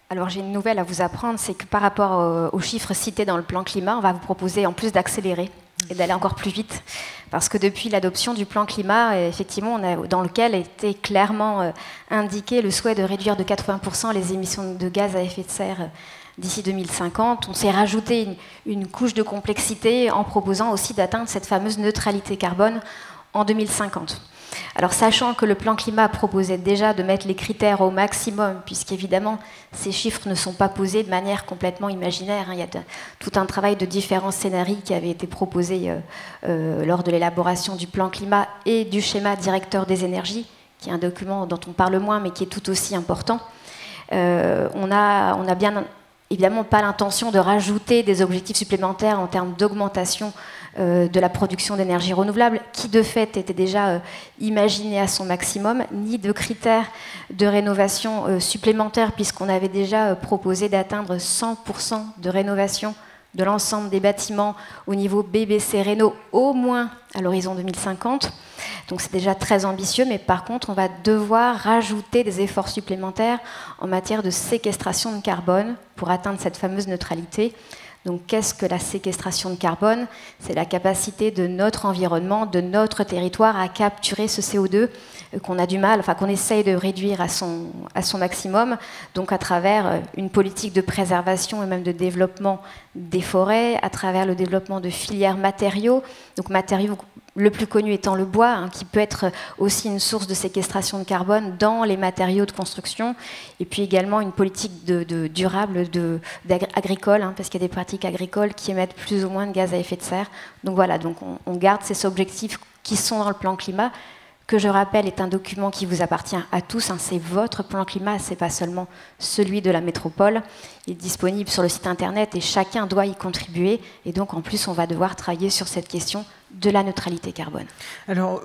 Alors j'ai une nouvelle à vous apprendre, c'est que par rapport aux chiffres cités dans le plan climat, on va vous proposer en plus d'accélérer et d'aller encore plus vite. Parce que depuis l'adoption du plan climat, effectivement, dans lequel était clairement indiqué le souhait de réduire de 80% les émissions de gaz à effet de serre d'ici 2050, on s'est rajouté une couche de complexité en proposant aussi d'atteindre cette fameuse neutralité carbone en 2050. Alors sachant que le plan climat proposait déjà de mettre les critères au maximum, puisqu'évidemment ces chiffres ne sont pas posés de manière complètement imaginaire, il y a tout un travail de différents scénarios qui avait été proposé lors de l'élaboration du plan climat et du schéma directeur des énergies, qui est un document dont on parle moins mais qui est tout aussi important. On a bien évidemment pas l'intention de rajouter des objectifs supplémentaires en termes d'augmentation de la production d'énergie renouvelable, qui de fait était déjà imaginée à son maximum, ni de critères de rénovation supplémentaires, puisqu'on avait déjà proposé d'atteindre 100% de rénovation de l'ensemble des bâtiments au niveau BBC Réno, au moins à l'horizon 2050. Donc c'est déjà très ambitieux, mais par contre, on va devoir rajouter des efforts supplémentaires en matière de séquestration de carbone pour atteindre cette fameuse neutralité. Donc qu'est-ce que la séquestration de carbone ? C'est la capacité de notre environnement, de notre territoire à capturer ce CO2 qu'on a du mal, enfin qu'on essaye de réduire à son maximum, donc à travers une politique de préservation et même de développement des forêts, à travers le développement de filières matériaux, donc matériaux le plus connu étant le bois, qui peut être aussi une source de séquestration de carbone dans les matériaux de construction, et puis également une politique durable agricole, parce qu'il y a des pratiques agricoles qui émettent plus ou moins de gaz à effet de serre. Donc voilà, donc on garde ces objectifs qui sont dans le plan climat, que je rappelle est un document qui vous appartient à tous, c'est votre plan climat, c'est pas seulement celui de la métropole. Il est disponible sur le site internet et chacun doit y contribuer, et donc en plus on va devoir travailler sur cette question de la neutralité carbone. Alors,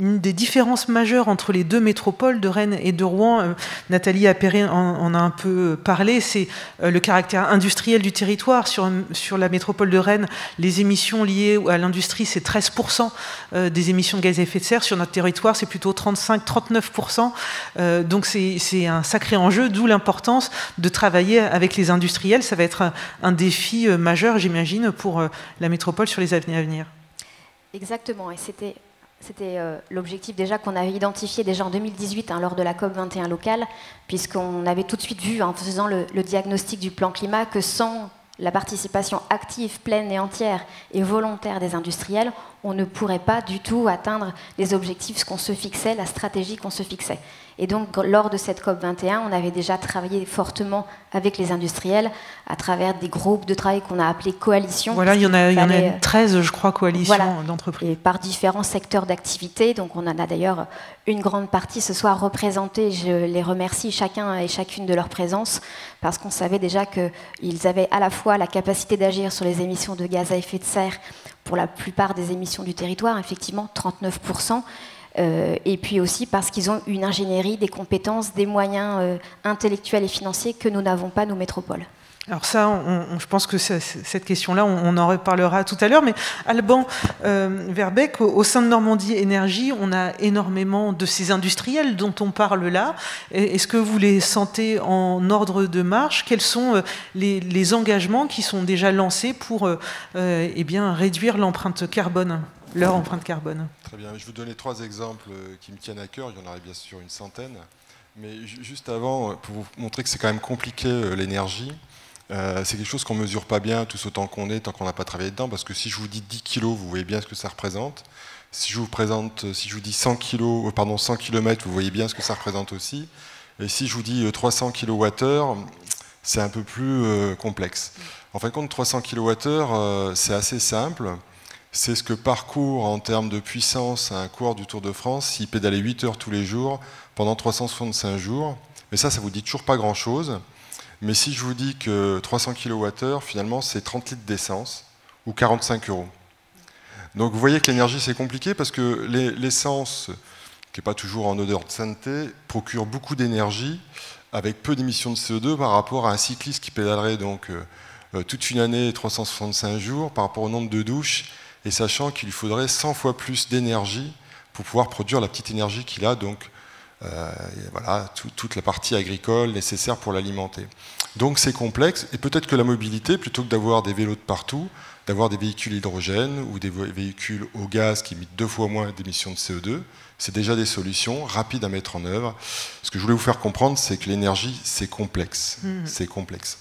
une des différences majeures entre les deux métropoles de Rennes et de Rouen, Nathalie Appéré en a un peu parlé, c'est le caractère industriel du territoire. Sur la métropole de Rennes, les émissions liées à l'industrie, c'est 13% des émissions de gaz à effet de serre. Sur notre territoire, c'est plutôt 35-39%. Donc c'est un sacré enjeu, d'où l'importance de travailler avec les industriels. Ça va être un défi majeur, j'imagine, pour la métropole sur les années à venir. Exactement, et c'était C'était l'objectif déjà qu'on avait identifié déjà en 2018 lors de la COP21 locale, puisqu'on avait tout de suite vu en faisant le diagnostic du plan climat que sans la participation active, pleine et entière et volontaire des industriels, on ne pourrait pas du tout atteindre les objectifs qu'on se fixait, la stratégie qu'on se fixait. Et donc, lors de cette COP21, on avait déjà travaillé fortement avec les industriels à travers des groupes de travail qu'on a appelés coalitions. Voilà, il y en a 13, je crois, coalitions d'entreprises. Et par différents secteurs d'activité. Donc, on en a d'ailleurs une grande partie ce soir représentée. Je les remercie chacun et chacune de leur présence parce qu'on savait déjà qu'ils avaient à la fois la capacité d'agir sur les émissions de gaz à effet de serre pour la plupart des émissions du territoire, effectivement 39%. Et puis aussi parce qu'ils ont une ingénierie, des compétences, des moyens intellectuels et financiers que nous n'avons pas, nos métropoles. Alors ça, je pense que cette question-là, on en reparlera tout à l'heure. Mais Alban Verbeek, au sein de Normandie Énergie, on a énormément de ces industriels dont on parle là. Est-ce que vous les sentez en ordre de marche? Quels sont les engagements qui sont déjà lancés pour réduire l'empreinte carbone, leur empreinte carbone? Très bien, je vais vous donner 3 exemples qui me tiennent à cœur. Il y en aurait bien sûr une centaine. Mais juste avant, pour vous montrer que c'est quand même compliqué l'énergie, c'est quelque chose qu'on ne mesure pas bien tous autant qu'on est, tant qu'on n'a pas travaillé dedans, parce que si je vous dis 10 kg, vous voyez bien ce que ça représente. Si je vous dis 100 km, vous voyez bien ce que ça représente aussi. Et si je vous dis 300 kWh, c'est un peu plus complexe. En fin de compte, 300 kWh, c'est assez simple. C'est ce que parcourt en termes de puissance un coureur du Tour de France s'il pédalait 8 heures tous les jours pendant 365 jours. Mais ça vous dit toujours pas grand-chose. Mais si je vous dis que 300 kWh, finalement, c'est 30 litres d'essence ou 45 €. Donc vous voyez que l'énergie, c'est compliqué parce que l'essence, qui n'est pas toujours en odeur de sainteté, procure beaucoup d'énergie avec peu d'émissions de CO2 par rapport à un cycliste qui pédalerait donc toute une année, 365 jours, par rapport au nombre de douches, et sachant qu'il lui faudrait 100 fois plus d'énergie pour pouvoir produire la petite énergie qu'il a, donc voilà, toute la partie agricole nécessaire pour l'alimenter. Donc c'est complexe, et peut-être que la mobilité, plutôt que d'avoir des vélos de partout, d'avoir des véhicules hydrogène ou des véhicules au gaz qui émettent 2 fois moins d'émissions de CO2, c'est déjà des solutions rapides à mettre en œuvre. Ce que je voulais vous faire comprendre, c'est que l'énergie, c'est complexe. C'est complexe.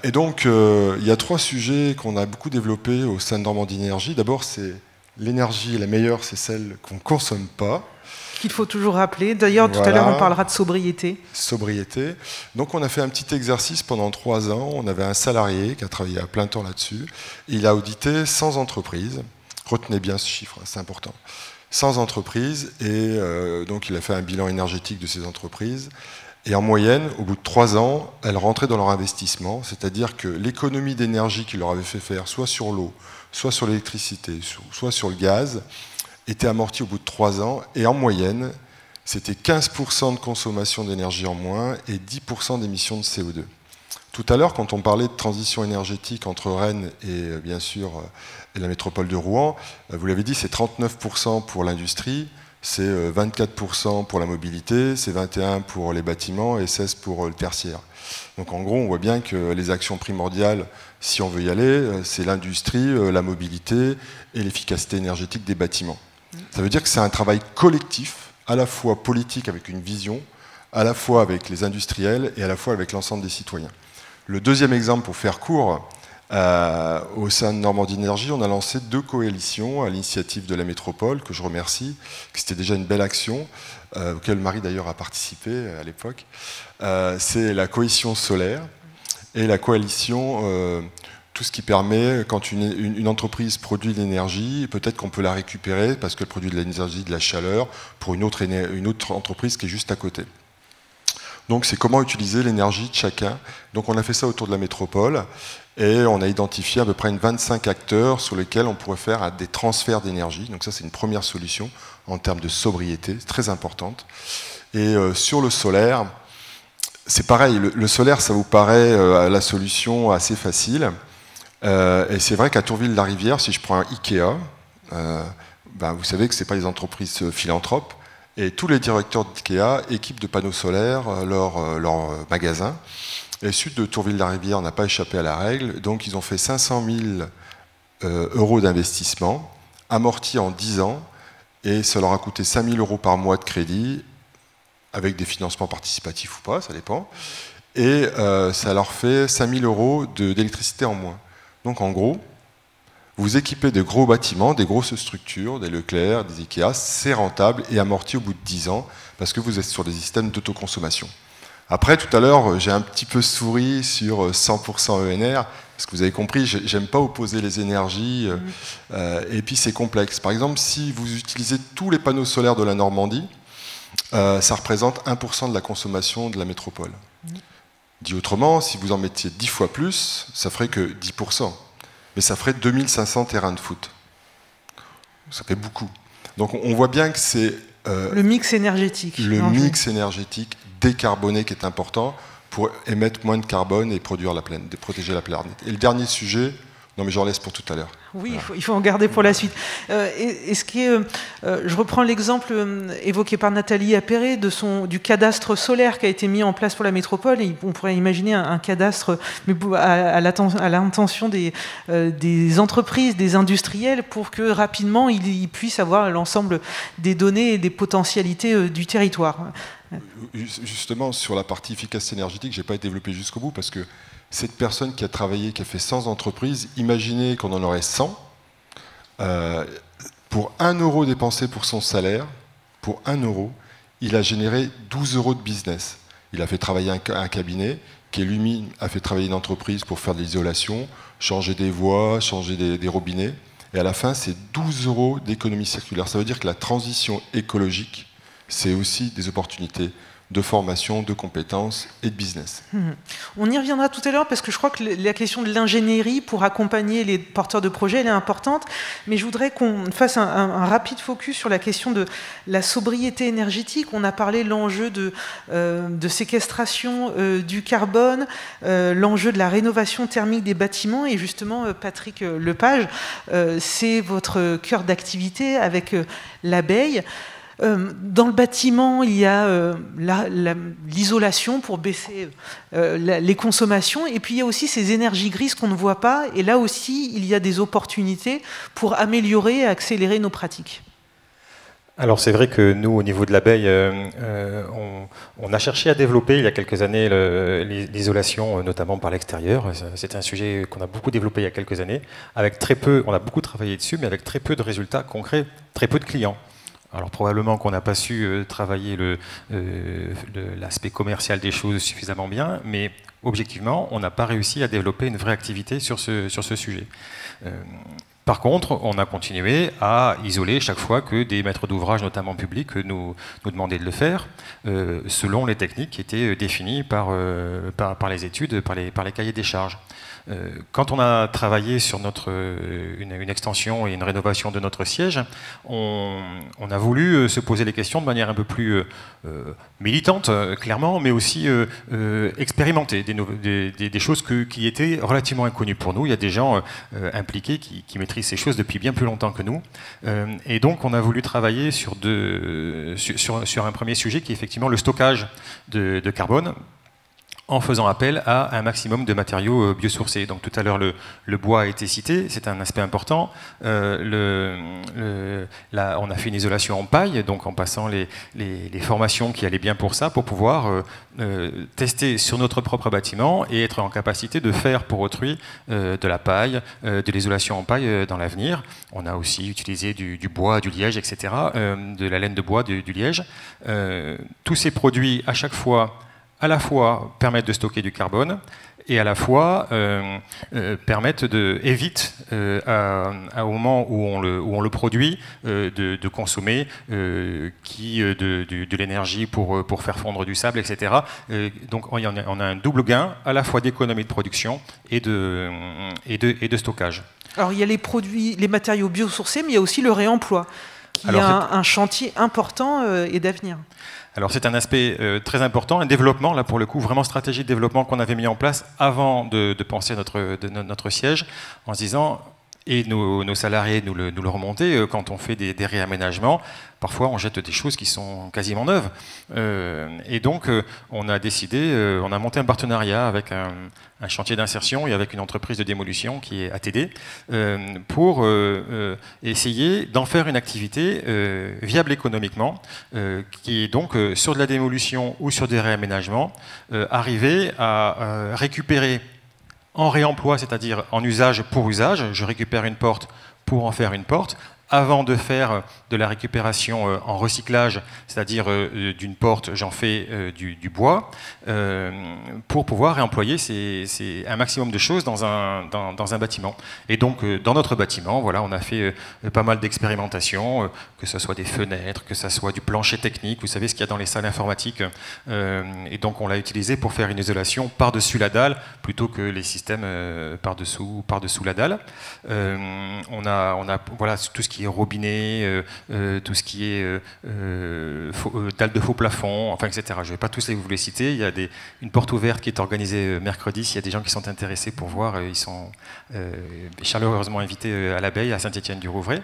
Et donc, il y a 3 sujets qu'on a beaucoup développés au sein de Normandie Énergie. D'abord, c'est l'énergie la meilleure, c'est celle qu'on ne consomme pas. Qu'il faut toujours rappeler. D'ailleurs, tout à l'heure, on parlera de sobriété. Sobriété. Donc, on a fait un petit exercice pendant 3 ans. On avait un salarié qui a travaillé à plein temps là-dessus. Il a audité 100 entreprises. Retenez bien ce chiffre, c'est important. 100 entreprises. Et donc, il a fait un bilan énergétique de ces entreprises. Et en moyenne, au bout de 3 ans, elles rentraient dans leur investissement. C'est-à-dire que l'économie d'énergie qu'il leur avait fait faire, soit sur l'eau, soit sur l'électricité, soit sur le gaz, était amorti au bout de 3 ans, et en moyenne, c'était 15% de consommation d'énergie en moins et 10% d'émissions de CO2. Tout à l'heure, quand on parlait de transition énergétique entre Rennes et bien sûr la métropole de Rouen, vous l'avez dit, c'est 39% pour l'industrie, c'est 24% pour la mobilité, c'est 21% pour les bâtiments et 16% pour le tertiaire. Donc en gros, on voit bien que les actions primordiales, si on veut y aller, c'est l'industrie, la mobilité et l'efficacité énergétique des bâtiments. Ça veut dire que c'est un travail collectif, à la fois politique avec une vision, à la fois avec les industriels et à la fois avec l'ensemble des citoyens. Le deuxième exemple, pour faire court, au sein de Normandie Énergie, on a lancé 2 coalitions à l'initiative de la métropole, que je remercie, que c'était déjà une belle action, auquel Marie d'ailleurs a participé à l'époque. C'est la coalition solaire et la coalition... tout ce qui permet, quand une entreprise produit de l'énergie, peut-être qu'on peut la récupérer parce qu'elle produit de l'énergie, de la chaleur, pour une autre entreprise qui est juste à côté. Donc c'est comment utiliser l'énergie de chacun. Donc on a fait ça autour de la métropole et on a identifié à peu près 25 acteurs sur lesquels on pourrait faire des transferts d'énergie. Donc ça c'est une première solution en termes de sobriété, très importante. Et sur le solaire, c'est pareil, le solaire ça vous paraît la solution assez facile. Et c'est vrai qu'à Tourville-la-Rivière, si je prends un Ikea, vous savez que ce n'est pas des entreprises philanthropes, et tous les directeurs d'Ikea équipent de panneaux solaires leur magasin. Et Sud de Tourville-la-Rivière n'a pas échappé à la règle, donc ils ont fait 500 000 € d'investissement, amortis en 10 ans, et ça leur a coûté 5 000 € par mois de crédit, avec des financements participatifs ou pas, ça dépend, et ça leur fait 5 000 € d'électricité en moins. Donc en gros, vous équipez de gros bâtiments, des grosses structures, des Leclerc, des Ikea, c'est rentable et amorti au bout de 10 ans, parce que vous êtes sur des systèmes d'autoconsommation. Après, tout à l'heure, j'ai un petit peu souri sur 100% ENR, parce que vous avez compris, j'aime pas opposer les énergies, et puis c'est complexe. Par exemple, si vous utilisez tous les panneaux solaires de la Normandie, ça représente 1% de la consommation de la métropole. Dit autrement, si vous en mettiez 10 fois plus, ça ferait que 10%. Mais ça ferait 2500 terrains de foot. Ça fait beaucoup. Donc on voit bien que c'est... le mix énergétique. Le mix énergétique décarboné qui est important pour émettre moins de carbone et produire la planète, protéger la planète. Et le dernier sujet, non mais j'en laisse pour tout à l'heure. Oui, voilà. il faut en garder pour la suite. Je reprends l'exemple évoqué par Nathalie Appéré du cadastre solaire qui a été mis en place pour la métropole. Et on pourrait imaginer un cadastre mais à l'intention des entreprises, des industriels, pour que rapidement ils puissent avoir l'ensemble des données et des potentialités du territoire. Justement, sur la partie efficacité énergétique, je n'ai pas développé jusqu'au bout parce que cette personne qui a travaillé, qui a fait 100 entreprises, imaginez qu'on en aurait 100. Pour 1 € dépensé pour son salaire, pour 1 €, il a généré 12 € de business. Il a fait travailler un cabinet, qui lui a fait travailler une entreprise pour faire de l'isolation, changer des voies, changer des robinets. Et à la fin, c'est 12 € d'économie circulaire. Ça veut dire que la transition écologique, c'est aussi des opportunités de formation, de compétences et de business. On y reviendra tout à l'heure parce que je crois que la question de l'ingénierie pour accompagner les porteurs de projets, elle est importante, mais je voudrais qu'on fasse un rapide focus sur la question de la sobriété énergétique. On a parlé de l'enjeu de séquestration du carbone, l'enjeu de la rénovation thermique des bâtiments, et justement, Patrick Lepage, c'est votre cœur d'activité avec l'abeille. Dans le bâtiment, il y a l'isolation pour baisser les consommations, et puis il y a aussi ces énergies grises qu'on ne voit pas, et là aussi, il y a des opportunités pour améliorer et accélérer nos pratiques. Alors c'est vrai que nous, au niveau de l'abeille, on a cherché à développer il y a quelques années l'isolation, notamment par l'extérieur. C'est un sujet qu'on a beaucoup développé il y a quelques années, avec très peu, on a beaucoup travaillé dessus, mais avec très peu de résultats concrets, très peu de clients. Alors probablement qu'on n'a pas su travailler l'aspect commercial des choses suffisamment bien, mais objectivement, on n'a pas réussi à développer une vraie activité sur ce sujet. Par contre, on a continué à isoler chaque fois que des maîtres d'ouvrage, notamment publics, nous demandaient de le faire, selon les techniques qui étaient définies par les études, par les cahiers des charges. Quand on a travaillé sur une extension et une rénovation de notre siège, on a voulu se poser les questions de manière un peu plus militante, clairement, mais aussi expérimenter des choses qui étaient relativement inconnues pour nous. Il y a des gens impliqués qui maîtrisent ces choses depuis bien plus longtemps que nous. Et donc, on a voulu travailler sur un premier sujet qui est effectivement le stockage de carbone, en faisant appel à un maximum de matériaux biosourcés. Donc tout à l'heure, le bois a été cité, c'est un aspect important. On a fait une isolation en paille, donc en passant les formations qui allaient bien pour ça, pour pouvoir tester sur notre propre bâtiment et être en capacité de faire pour autrui de la paille, de l'isolation en paille dans l'avenir. On a aussi utilisé du bois, du liège, etc., de la laine de bois, du liège. Tous ces produits, à la fois permettent de stocker du carbone et à la fois évitent au moment où on le produit de consommer de l'énergie pour faire fondre du sable, etc. Donc on a un double gain à la fois d'économie de production et de stockage. Alors il y a les matériaux biosourcés, mais il y a aussi le réemploi, qui est un chantier important et d'avenir. Alors c'est un aspect très important, un développement, là pour le coup, vraiment stratégie de développement qu'on avait mis en place avant de penser notre siège, en se disant, et nos salariés nous le remontaient, quand on fait des réaménagements, parfois on jette des choses qui sont quasiment neuves. Et donc on a décidé, on a monté un partenariat avec un chantier d'insertion et avec une entreprise de démolition qui est ATD, pour essayer d'en faire une activité viable économiquement, qui est donc sur de la démolition ou sur des réaménagements, arriver à récupérer en réemploi, c'est-à-dire en usage pour usage, je récupère une porte pour en faire une porte, avant de faire de la récupération en recyclage, c'est-à-dire d'une porte, j'en fais du bois, pour pouvoir réemployer un maximum de choses dans un bâtiment. Et donc, dans notre bâtiment, voilà, on a fait pas mal d'expérimentations, que ce soit des fenêtres, que ce soit du plancher technique, vous savez ce qu'il y a dans les salles informatiques, et donc on l'a utilisé pour faire une isolation par-dessus la dalle, plutôt que les systèmes par-dessous la dalle. On a voilà, tout ce qui est robinet, tout ce qui est dalle de faux plafond, enfin, etc. Je ne vais pas tous vous les citer. Il y a une porte ouverte qui est organisée mercredi. S'il y a des gens qui sont intéressés pour voir, ils sont chaleureusement invités à l'Abeille, à Saint-Étienne-du-Rouvray.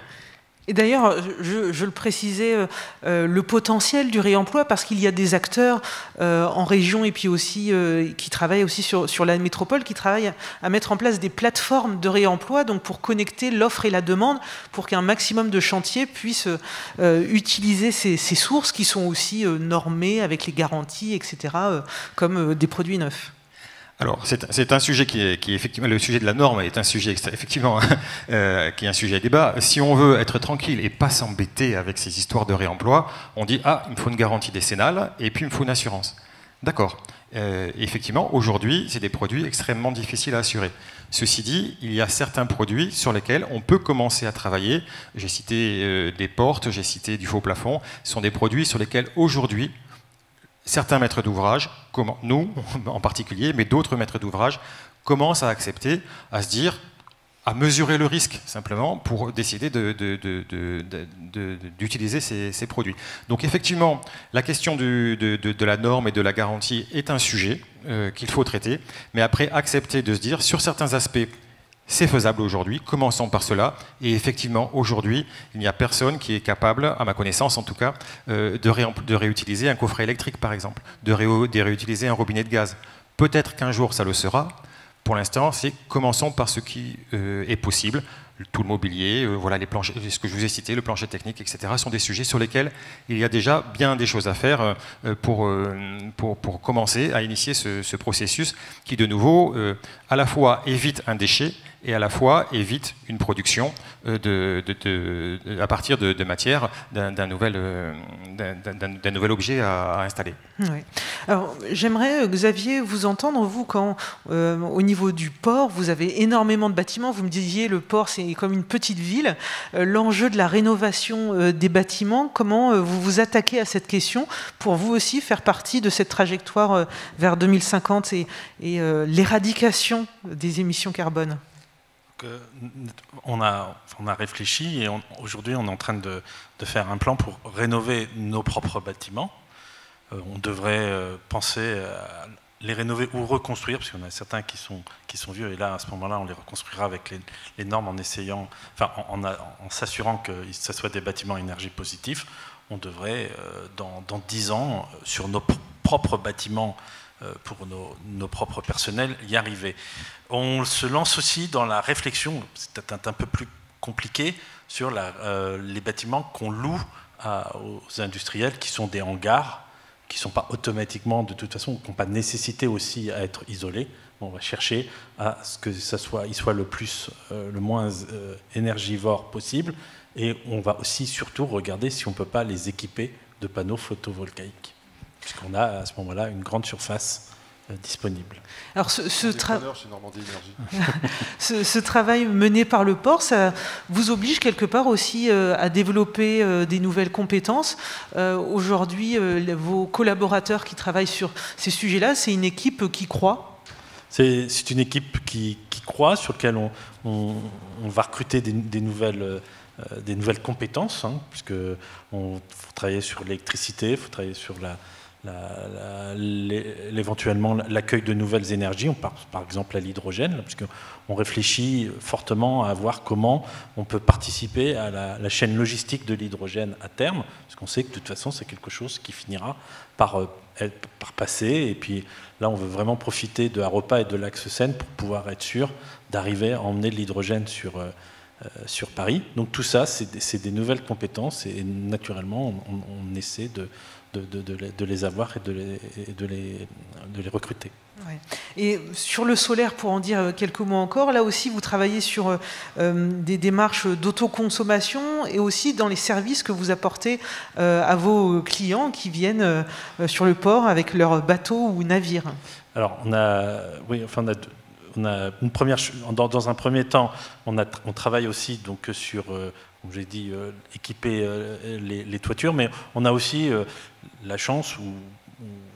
Et d'ailleurs, je le précisais, le potentiel du réemploi, parce qu'il y a des acteurs en région et puis aussi qui travaillent aussi sur la métropole, qui travaillent à mettre en place des plateformes de réemploi, donc pour connecter l'offre et la demande, pour qu'un maximum de chantiers puissent utiliser ces sources qui sont aussi normées avec les garanties, etc., comme des produits neufs. Alors, c'est un sujet qui est effectivement, le sujet de la norme est un sujet effectivement qui est un sujet à débat. Si on veut être tranquille et pas s'embêter avec ces histoires de réemploi, on dit il me faut une garantie décennale et puis il me faut une assurance. D'accord. Effectivement, aujourd'hui, c'est des produits extrêmement difficiles à assurer. Ceci dit, il y a certains produits sur lesquels on peut commencer à travailler. J'ai cité des portes, j'ai cité du faux plafond. Ce sont des produits sur lesquels aujourd'hui, certains maîtres d'ouvrage, nous en particulier, mais d'autres maîtres d'ouvrage, commencent à accepter, à se dire, à mesurer le risque simplement pour décider d'utiliser ces produits. Donc effectivement, la question de la norme et de la garantie est un sujet qu'il faut traiter, mais après accepter de se dire, sur certains aspects, c'est faisable aujourd'hui, commençons par cela, et effectivement aujourd'hui il n'y a personne qui est capable, à ma connaissance en tout cas, de réutiliser un coffret électrique par exemple, de réutiliser un robinet de gaz. Peut-être qu'un jour ça le sera, pour l'instant c'est commençons par ce qui est possible. Tout le mobilier, voilà les planchers, ce que je vous ai cité, le plancher technique, etc., sont des sujets sur lesquels il y a déjà bien des choses à faire pour commencer à initier ce processus qui, de nouveau, à la fois évite un déchet et à la fois évite une production à partir de matière d'un nouvel objet à installer. Oui. Alors, j'aimerais, Xavier, vous entendre, vous, quand au niveau du port, vous avez énormément de bâtiments, vous me disiez le port c'est comme une petite ville, l'enjeu de la rénovation des bâtiments, comment vous vous attaquez à cette question pour vous aussi faire partie de cette trajectoire vers 2050 et l'éradication des émissions carbone? On a réfléchi et aujourd'hui on est en train de faire un plan pour rénover nos propres bâtiments. On devrait penser à les rénover ou reconstruire, parce qu'il y en a certains qui sont vieux, et là à ce moment-là on les reconstruira avec les normes en essayant, enfin en s'assurant que ce soit des bâtiments énergie positifs. On devrait dans 10 ans sur nos propres bâtiments, pour nos propres personnels, y arriver. On se lance aussi dans la réflexion, c'est peut-être un peu plus compliqué, sur les bâtiments qu'on loue aux industriels, qui sont des hangars, qui ne sont pas automatiquement, de toute façon, qui n'ont pas nécessité aussi à être isolés. On va chercher à ce que il soit le moins énergivore possible, et on va aussi surtout regarder si on ne peut pas les équiper de panneaux photovoltaïques, puisqu'on a à ce moment-là une grande surface disponible. Alors ce travail mené par le port, ça vous oblige quelque part aussi à développer des nouvelles compétences. Aujourd'hui, vos collaborateurs qui travaillent sur ces sujets-là, c'est une équipe qui croit? C'est une équipe qui croit, sur laquelle on va recruter des nouvelles compétences, hein, puisque faut travailler sur l'électricité, il faut travailler sur éventuellement l'accueil de nouvelles énergies, par exemple à l'hydrogène, puisqu'on réfléchit fortement à voir comment on peut participer à la chaîne logistique de l'hydrogène à terme, parce qu'on sait que de toute façon c'est quelque chose qui finira par passer, et puis là on veut vraiment profiter de Haropa et de l'axe Seine pour pouvoir être sûr d'arriver à emmener de l'hydrogène sur Paris. Donc tout ça, c'est des nouvelles compétences, et naturellement on essaie de les avoir et de les recruter. Ouais. Et sur le solaire, pour en dire quelques mots encore, là aussi vous travaillez sur des démarches d'autoconsommation et aussi dans les services que vous apportez à vos clients qui viennent sur le port avec leurs bateaux ou navires. Alors on a une première, dans un premier temps, on travaille aussi donc sur, comme j'ai dit, équiper les toitures, mais on a aussi la chance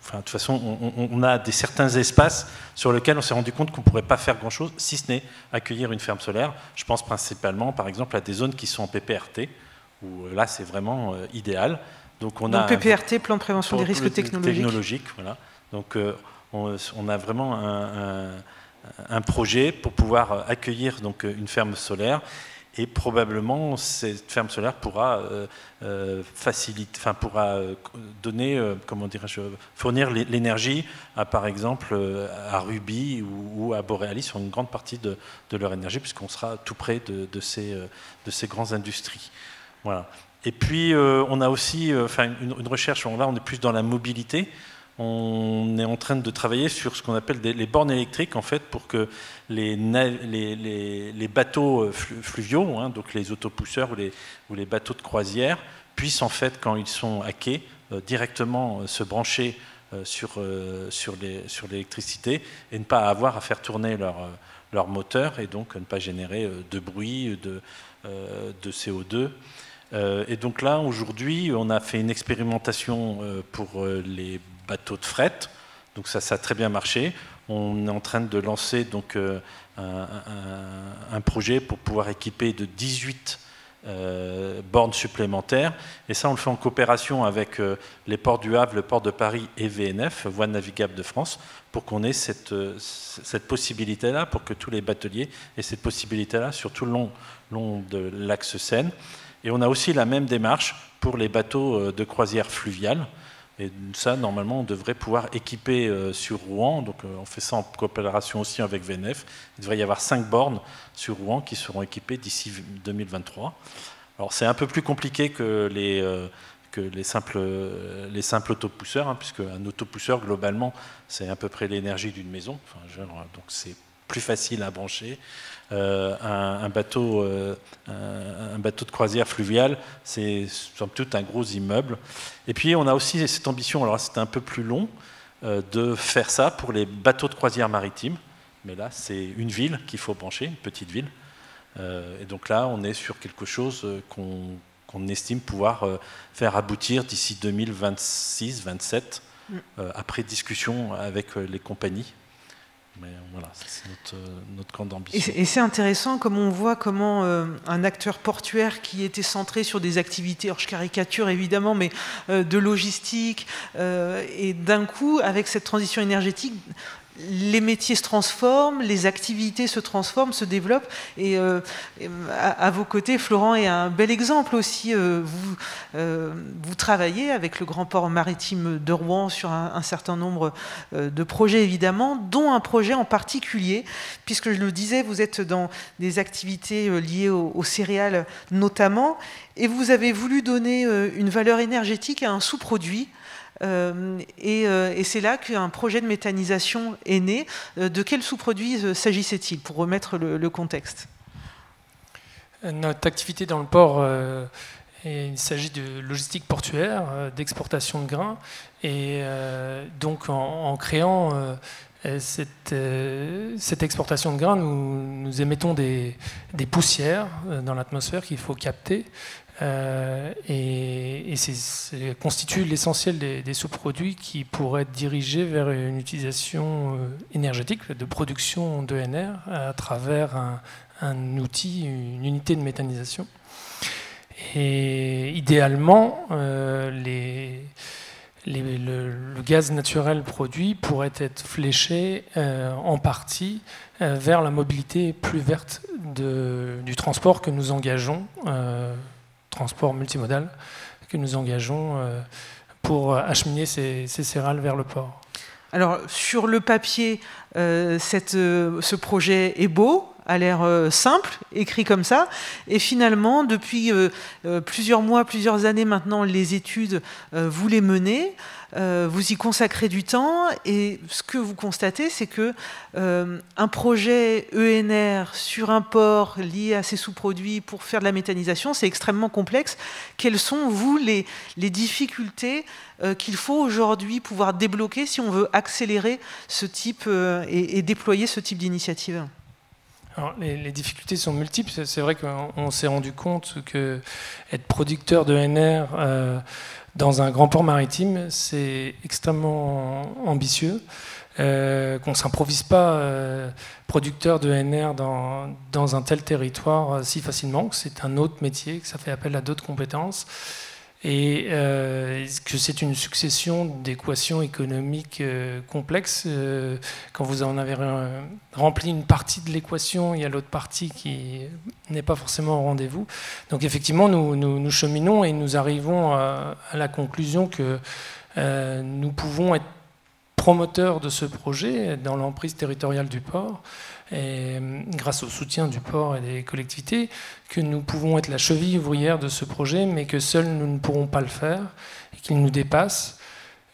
enfin, de toute façon, on a certains espaces sur lesquels on s'est rendu compte qu'on ne pourrait pas faire grand-chose, si ce n'est accueillir une ferme solaire. Je pense principalement, par exemple, à des zones qui sont en PPRT, où là, c'est vraiment idéal. Donc, PPRT, plan de prévention des risques technologiques. Voilà. Donc, on a vraiment un projet pour pouvoir accueillir donc, une ferme solaire. Et probablement, cette ferme solaire pourra donner, fournir l'énergie à, par exemple, à Ruby ou à Borealis sur une grande partie de leur énergie, puisqu'on sera tout près de ces grandes industries. Voilà. Et puis, on a aussi une recherche, là, on est plus dans la mobilité. On est en train de travailler sur ce qu'on appelle les bornes électriques, en fait, pour que les bateaux fluviaux, hein, donc les autopousseurs ou les bateaux de croisière, puissent, en fait, quand ils sont à quai, directement se brancher sur l'électricité et ne pas avoir à faire tourner leur moteur, et donc ne pas générer de bruit, de CO2. Et donc là, aujourd'hui, on a fait une expérimentation pour les bateaux de fret, donc ça a très bien marché. On est en train de lancer donc un projet pour pouvoir équiper de 18 bornes supplémentaires, et ça on le fait en coopération avec les ports du Havre, le port de Paris et VNF, Voies navigables de France, pour qu'on ait cette possibilité-là, pour que tous les bateliers aient cette possibilité-là sur tout le long de l'axe Seine. Et on a aussi la même démarche pour les bateaux de croisière fluviale. Et ça, normalement, on devrait pouvoir équiper sur Rouen. Donc, on fait ça en coopération aussi avec VNF. Il devrait y avoir 5 bornes sur Rouen qui seront équipées d'ici 2023. Alors, c'est un peu plus compliqué que les simples autopousseurs, hein, puisque un autopousseur, globalement, c'est à peu près l'énergie d'une maison. Enfin, donc, c'est plus facile à brancher. Un bateau de croisière fluviale, c'est somme toute un gros immeuble. Et puis on a aussi cette ambition, alors c'est un peu plus long, de faire ça pour les bateaux de croisière maritimes. Mais là, c'est une ville qu'il faut brancher, une petite ville. Et donc là, on est sur quelque chose qu'on estime pouvoir faire aboutir d'ici 2026-27, après discussion avec les compagnies. Mais voilà, c'est notre grande ambition. Et c'est intéressant comme on voit comment un acteur portuaire qui était centré sur des activités, alors je caricature évidemment, mais de logistique, et d'un coup, avec cette transition énergétique, les métiers se transforment, les activités se transforment, se développent. Et à vos côtés, Florent est un bel exemple aussi. Vous travaillez avec le Grand Port Maritime de Rouen sur un certain nombre de projets, évidemment, dont un projet en particulier, puisque je le disais, vous êtes dans des activités liées aux céréales notamment, et vous avez voulu donner une valeur énergétique à un sous-produit. Et c'est là qu'un projet de méthanisation est né. De quel sous-produit s'agissait-il, pour remettre le contexte? Notre activité dans le port, il s'agit de logistique portuaire, d'exportation de grains, et donc en créant cette exportation de grains, nous émettons des poussières dans l'atmosphère qu'il faut capter. Et c'est constitue l'essentiel des sous-produits qui pourraient être dirigés vers une utilisation énergétique de production d'ENR à travers un outil, une unité de méthanisation. Et idéalement, les le gaz naturel produit pourrait être fléché en partie vers la mobilité plus verte du transport que nous engageons, transport multimodal, que nous engageons pour acheminer ces céréales vers le port. Alors, sur le papier, ce projet est beau, a l'air simple, écrit comme ça. Et finalement, depuis plusieurs mois, plusieurs années maintenant, les études, vous les menez, vous y consacrez du temps. Et ce que vous constatez, c'est que un projet ENR sur un port lié à ces sous-produits pour faire de la méthanisation, c'est extrêmement complexe. Quelles sont, vous, les difficultés qu'il faut aujourd'hui pouvoir débloquer si on veut accélérer ce type et déployer ce type d'initiative ? Alors, les difficultés sont multiples. C'est vrai qu'on s'est rendu compte que être producteur de NR dans un grand port maritime, c'est extrêmement ambitieux, qu'on ne s'improvise pas producteur de NR dans un tel territoire si facilement, que c'est un autre métier, que ça fait appel à d'autres compétences, et que c'est une succession d'équations économiques complexes. Quand vous en avez rempli une partie de l'équation, il y a l'autre partie qui n'est pas forcément au rendez-vous. Donc effectivement, nous cheminons et nous arrivons à la conclusion que nous pouvons être promoteurs de ce projet dans l'emprise territoriale du port, et grâce au soutien du port et des collectivités, que nous pouvons être la cheville ouvrière de ce projet, mais que seuls nous ne pourrons pas le faire, et qu'il nous dépasse,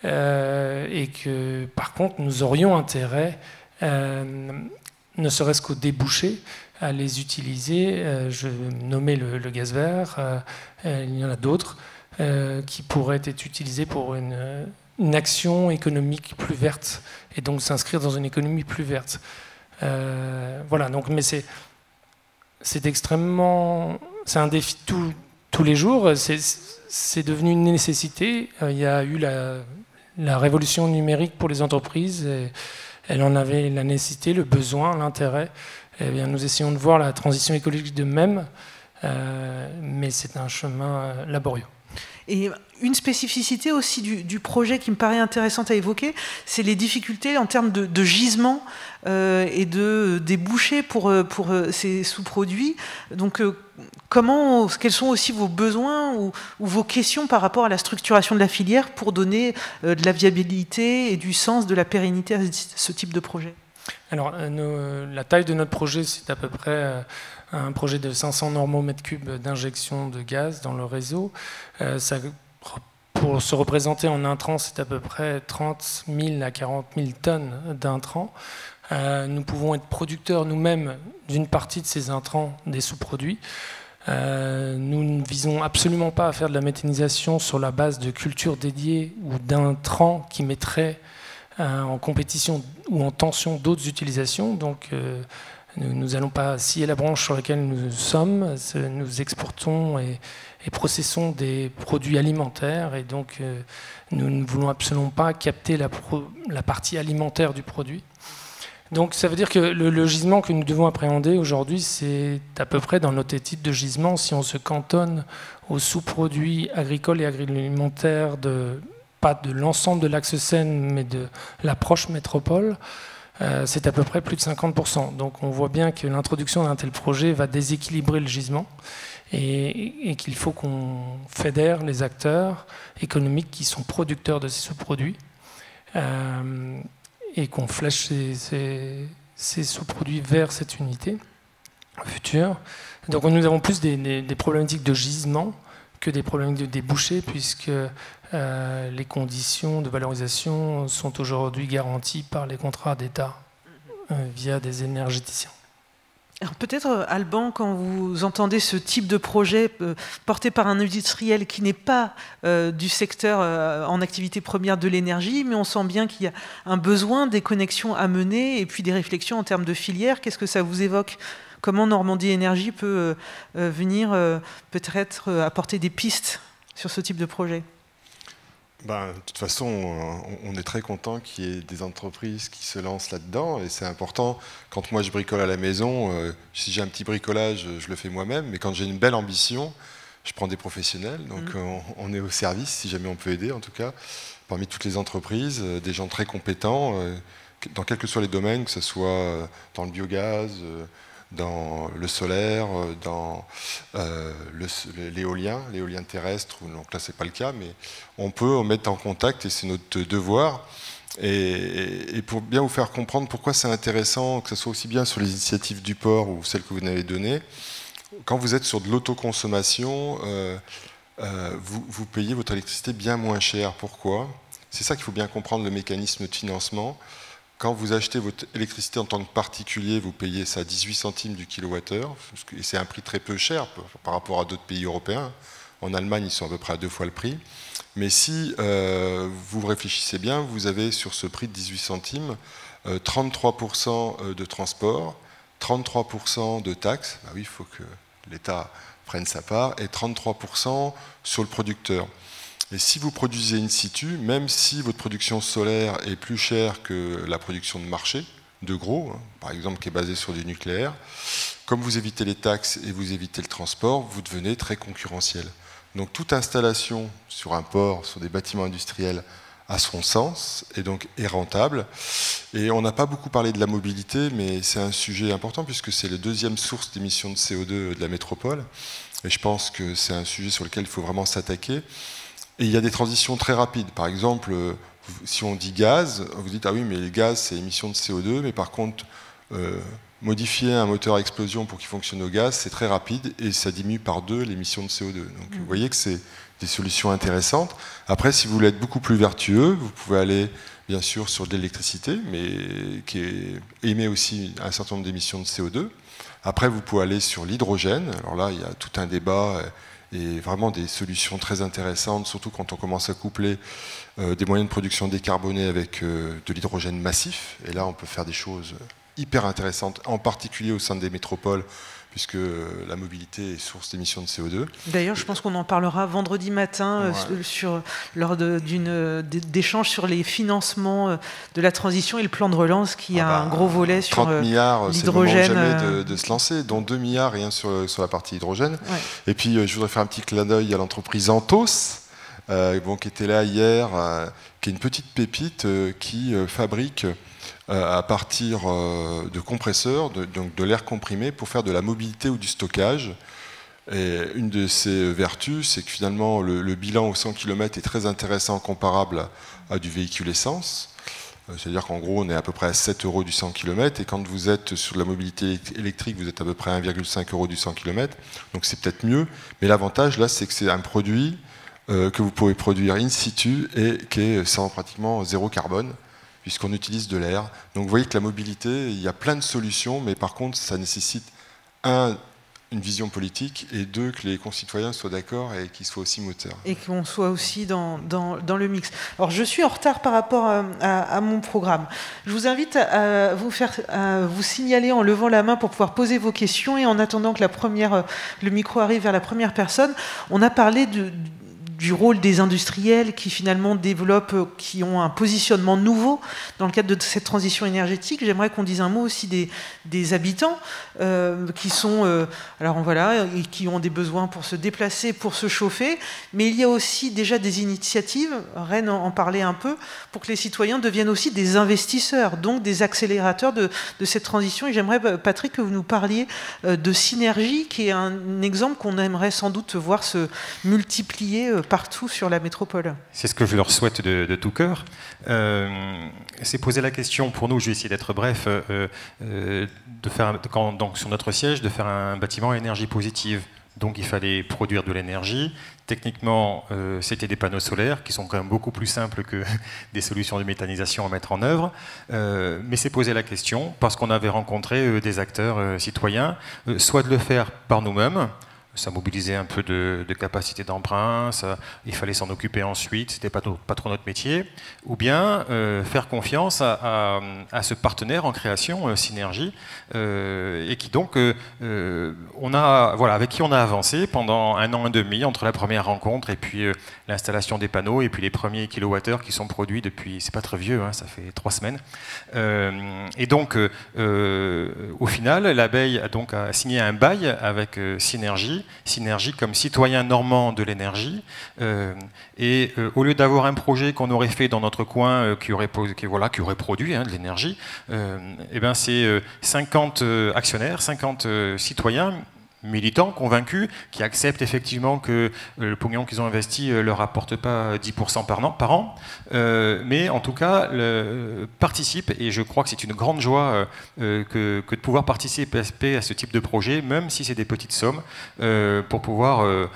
et que par contre nous aurions intérêt, ne serait-ce qu'au débouché, à les utiliser. Je nommais le gaz vert, il y en a d'autres qui pourraient être utilisés pour une action économique plus verte, et donc s'inscrire dans une économie plus verte. Voilà, donc, mais c'est extrêmement, c'est un défi tous les jours. C'est devenu une nécessité. Il y a eu la révolution numérique pour les entreprises. Et elle en avait la nécessité, le besoin, l'intérêt. Eh bien, nous essayons de voir la transition écologique de même, mais c'est un chemin laborieux. Et une spécificité aussi du projet qui me paraît intéressante à évoquer, c'est les difficultés en termes de gisement et de débouchés pour ces sous-produits. Donc, quels sont aussi vos besoins ou vos questions par rapport à la structuration de la filière pour donner de la viabilité et du sens, de la pérennité à ce type de projet ? Alors, la taille de notre projet, c'est à peu près un projet de 500 normaux mètres cubes d'injection de gaz dans le réseau. Pour se représenter en intrants, c'est à peu près 30 000 à 40 000 tonnes d'intrants. Nous pouvons être producteurs nous-mêmes d'une partie de ces intrants, des sous-produits. Nous ne visons absolument pas à faire de la méthanisation sur la base de cultures dédiées ou d'intrants qui mettraient en compétition ou en tension d'autres utilisations. Donc, nous n'allons pas scier la branche sur laquelle nous sommes. Nous exportons et processons des produits alimentaires, et donc nous ne voulons absolument pas capter la partie alimentaire du produit. Donc ça veut dire que le gisement que nous devons appréhender aujourd'hui, c'est à peu près dans notre étude de gisement, si on se cantonne aux sous-produits agricoles et agroalimentaires, pas de l'ensemble de l'axe Seine, mais de l'approche métropole, c'est à peu près plus de 50%. Donc on voit bien que l'introduction d'un tel projet va déséquilibrer le gisement, et qu'il faut qu'on fédère les acteurs économiques qui sont producteurs de ces sous-produits, et qu'on flèche ces sous-produits vers cette unité future. Donc nous avons plus des problématiques de gisement que des problèmes de débouchés, puisque les conditions de valorisation sont aujourd'hui garanties par les contrats d'État via des énergéticiens. Alors peut-être, Alban, quand vous entendez ce type de projet porté par un industriel qui n'est pas du secteur en activité première de l'énergie, mais on sent bien qu'il y a un besoin, des connexions à mener et puis des réflexions en termes de filière, qu'est-ce que ça vous évoque ? Comment Normandie Énergie peut venir peut-être apporter des pistes sur ce type de projet ? De toute façon, on est très content qu'il y ait des entreprises qui se lancent là-dedans, et c'est important. Quand moi je bricole à la maison, si j'ai un petit bricolage, je le fais moi-même, mais quand j'ai une belle ambition, Je prends des professionnels, donc on est au service, si jamais on peut aider en tout cas, parmi toutes les entreprises, des gens très compétents, dans quels que soient les domaines, que ce soit dans le biogaz, dans le solaire, dans l'éolien terrestre, donc là c'est pas le cas, mais on peut mettre en contact et c'est notre devoir. Et pour bien vous faire comprendre pourquoi c'est intéressant, que ce soit aussi bien sur les initiatives du port ou celles que vous avez données, quand vous êtes sur de l'autoconsommation, vous payez votre électricité bien moins cher. Pourquoi? C'est ça qu'il faut bien comprendre, le mécanisme de financement. Quand vous achetez votre électricité en tant que particulier, vous payez ça à 18 centimes du kilowattheure, et c'est un prix très peu cher par rapport à d'autres pays européens. En Allemagne, ils sont à peu près à 2 fois le prix. Mais si vous réfléchissez bien, vous avez sur ce prix de 18 centimes 33% de transport, 33% de taxes, bah oui, il faut que l'État prenne sa part, et 33% sur le producteur. Et si vous produisez in situ, même si votre production solaire est plus chère que la production de marché, de gros, hein, par exemple, qui est basée sur du nucléaire, comme vous évitez les taxes et vous évitez le transport, vous devenez très concurrentiel. Donc toute installation sur un port, sur des bâtiments industriels, a son sens et donc est rentable. Et on n'a pas beaucoup parlé de la mobilité, mais c'est un sujet important puisque c'est la deuxième source d'émissions de CO2 de la métropole. Et je pense que c'est un sujet sur lequel il faut vraiment s'attaquer. Et il y a des transitions très rapides. Par exemple, si on dit gaz, vous dites « Ah oui, mais le gaz, c'est émission de CO2, mais par contre, modifier un moteur à explosion pour qu'il fonctionne au gaz, c'est très rapide et ça diminue par 2 l'émission de CO2. » Donc vous voyez que c'est des solutions intéressantes. Après, si vous voulez être beaucoup plus vertueux, vous pouvez aller bien sûr sur de l'électricité, mais qui émet aussi un certain nombre d'émissions de CO2. Après, vous pouvez aller sur l'hydrogène. Alors là, il y a tout un débat et vraiment des solutions très intéressantes, surtout quand on commence à coupler des moyens de production décarbonés avec de l'hydrogène massif. Et là, on peut faire des choses hyper intéressantes, en particulier au sein des métropoles, puisque la mobilité est source d'émissions de CO2. D'ailleurs, je pense qu'on en parlera vendredi matin lors d'échanges sur les financements de la transition et le plan de relance qui a un gros volet sur 30 milliards, l'hydrogène. C'est le moment jamais de se lancer, dont 2 milliards rien sur la partie hydrogène. Ouais. Et puis, je voudrais faire un petit clin d'œil à l'entreprise Anthos, qui était là hier, qui est une petite pépite qui fabrique à partir de compresseurs, donc de l'air comprimé, pour faire de la mobilité ou du stockage. Et une de ses vertus, c'est que finalement le bilan au 100 km est très intéressant, comparable à du véhicule essence. C'est-à-dire qu'en gros, on est à peu près à 7 € du 100 km, et quand vous êtes sur de la mobilité électrique, vous êtes à peu près à 1,5 € du 100 km, donc c'est peut-être mieux. Mais l'avantage, là, c'est que c'est un produit que vous pouvez produire in situ et qui est sans pratiquement zéro carbone, puisqu'on utilise de l'air. Donc vous voyez que la mobilité, il y a plein de solutions, mais par contre, ça nécessite, une vision politique, et 2, que les concitoyens soient d'accord et qu'ils soient aussi moteurs. Et qu'on soit aussi dans le mix. Alors je suis en retard par rapport à mon programme. Je vous invite à vous signaler en levant la main pour pouvoir poser vos questions, et en attendant que le micro arrive vers la première personne, on a parlé du rôle des industriels qui finalement développent, qui ont un positionnement nouveau dans le cadre de cette transition énergétique. J'aimerais qu'on dise un mot aussi des habitants qui sont, qui ont des besoins pour se déplacer, pour se chauffer, mais il y a aussi déjà des initiatives, Rennes en parlait un peu, pour que les citoyens deviennent aussi des investisseurs, donc des accélérateurs de cette transition. Et j'aimerais, Patrick, que vous nous parliez de Synergie, qui est un exemple qu'on aimerait sans doute voir se multiplier partout sur la métropole. C'est ce que je leur souhaite de tout cœur. C'est poser la question, pour nous, je vais essayer d'être bref, donc sur notre siège, de faire un bâtiment à énergie positive. Donc il fallait produire de l'énergie. Techniquement, c'était des panneaux solaires qui sont quand même beaucoup plus simples que des solutions de méthanisation à mettre en œuvre. Mais c'est poser la question parce qu'on avait rencontré des acteurs citoyens, soit de le faire par nous-mêmes. Ça mobilisait un peu de capacité d'emprunt, il fallait s'en occuper ensuite, c'était pas trop notre métier, ou bien faire confiance à ce partenaire en création, Synergie, et qui donc, avec qui on a avancé pendant 1 an et demi entre la première rencontre et puis l'installation des panneaux et puis les premiers kilowattheures qui sont produits depuis, c'est pas très vieux, hein, ça fait 3 semaines. Et donc, au final, l'abeille a signé un bail avec Synergie Synergie comme citoyen normand de l'énergie. Au lieu d'avoir un projet qu'on aurait fait dans notre coin qui aurait produit de l'énergie, c'est 50 actionnaires, 50 citoyens militants, convaincus, qui acceptent effectivement que le pognon qu'ils ont investi ne leur apporte pas 10% par an, mais en tout cas participent, et je crois que c'est une grande joie que de pouvoir participer à ce type de projet, même si c'est des petites sommes, pour pouvoir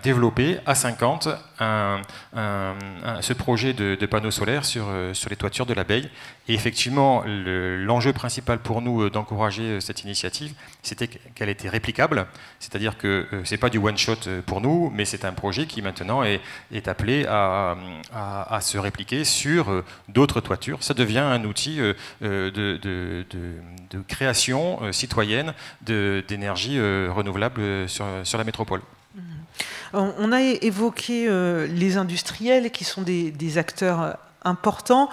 développer à 50 ce projet de panneaux solaires sur les toitures de l'abeille. Et effectivement, l'enjeu principal pour nous d'encourager cette initiative, c'était qu'elle était réplicable, c'est-à-dire que ce n'est pas du one-shot pour nous, mais c'est un projet qui maintenant est appelé à se répliquer sur d'autres toitures. Ça devient un outil de création citoyenne d'énergie renouvelable sur la métropole. On a évoqué les industriels qui sont des acteurs importants.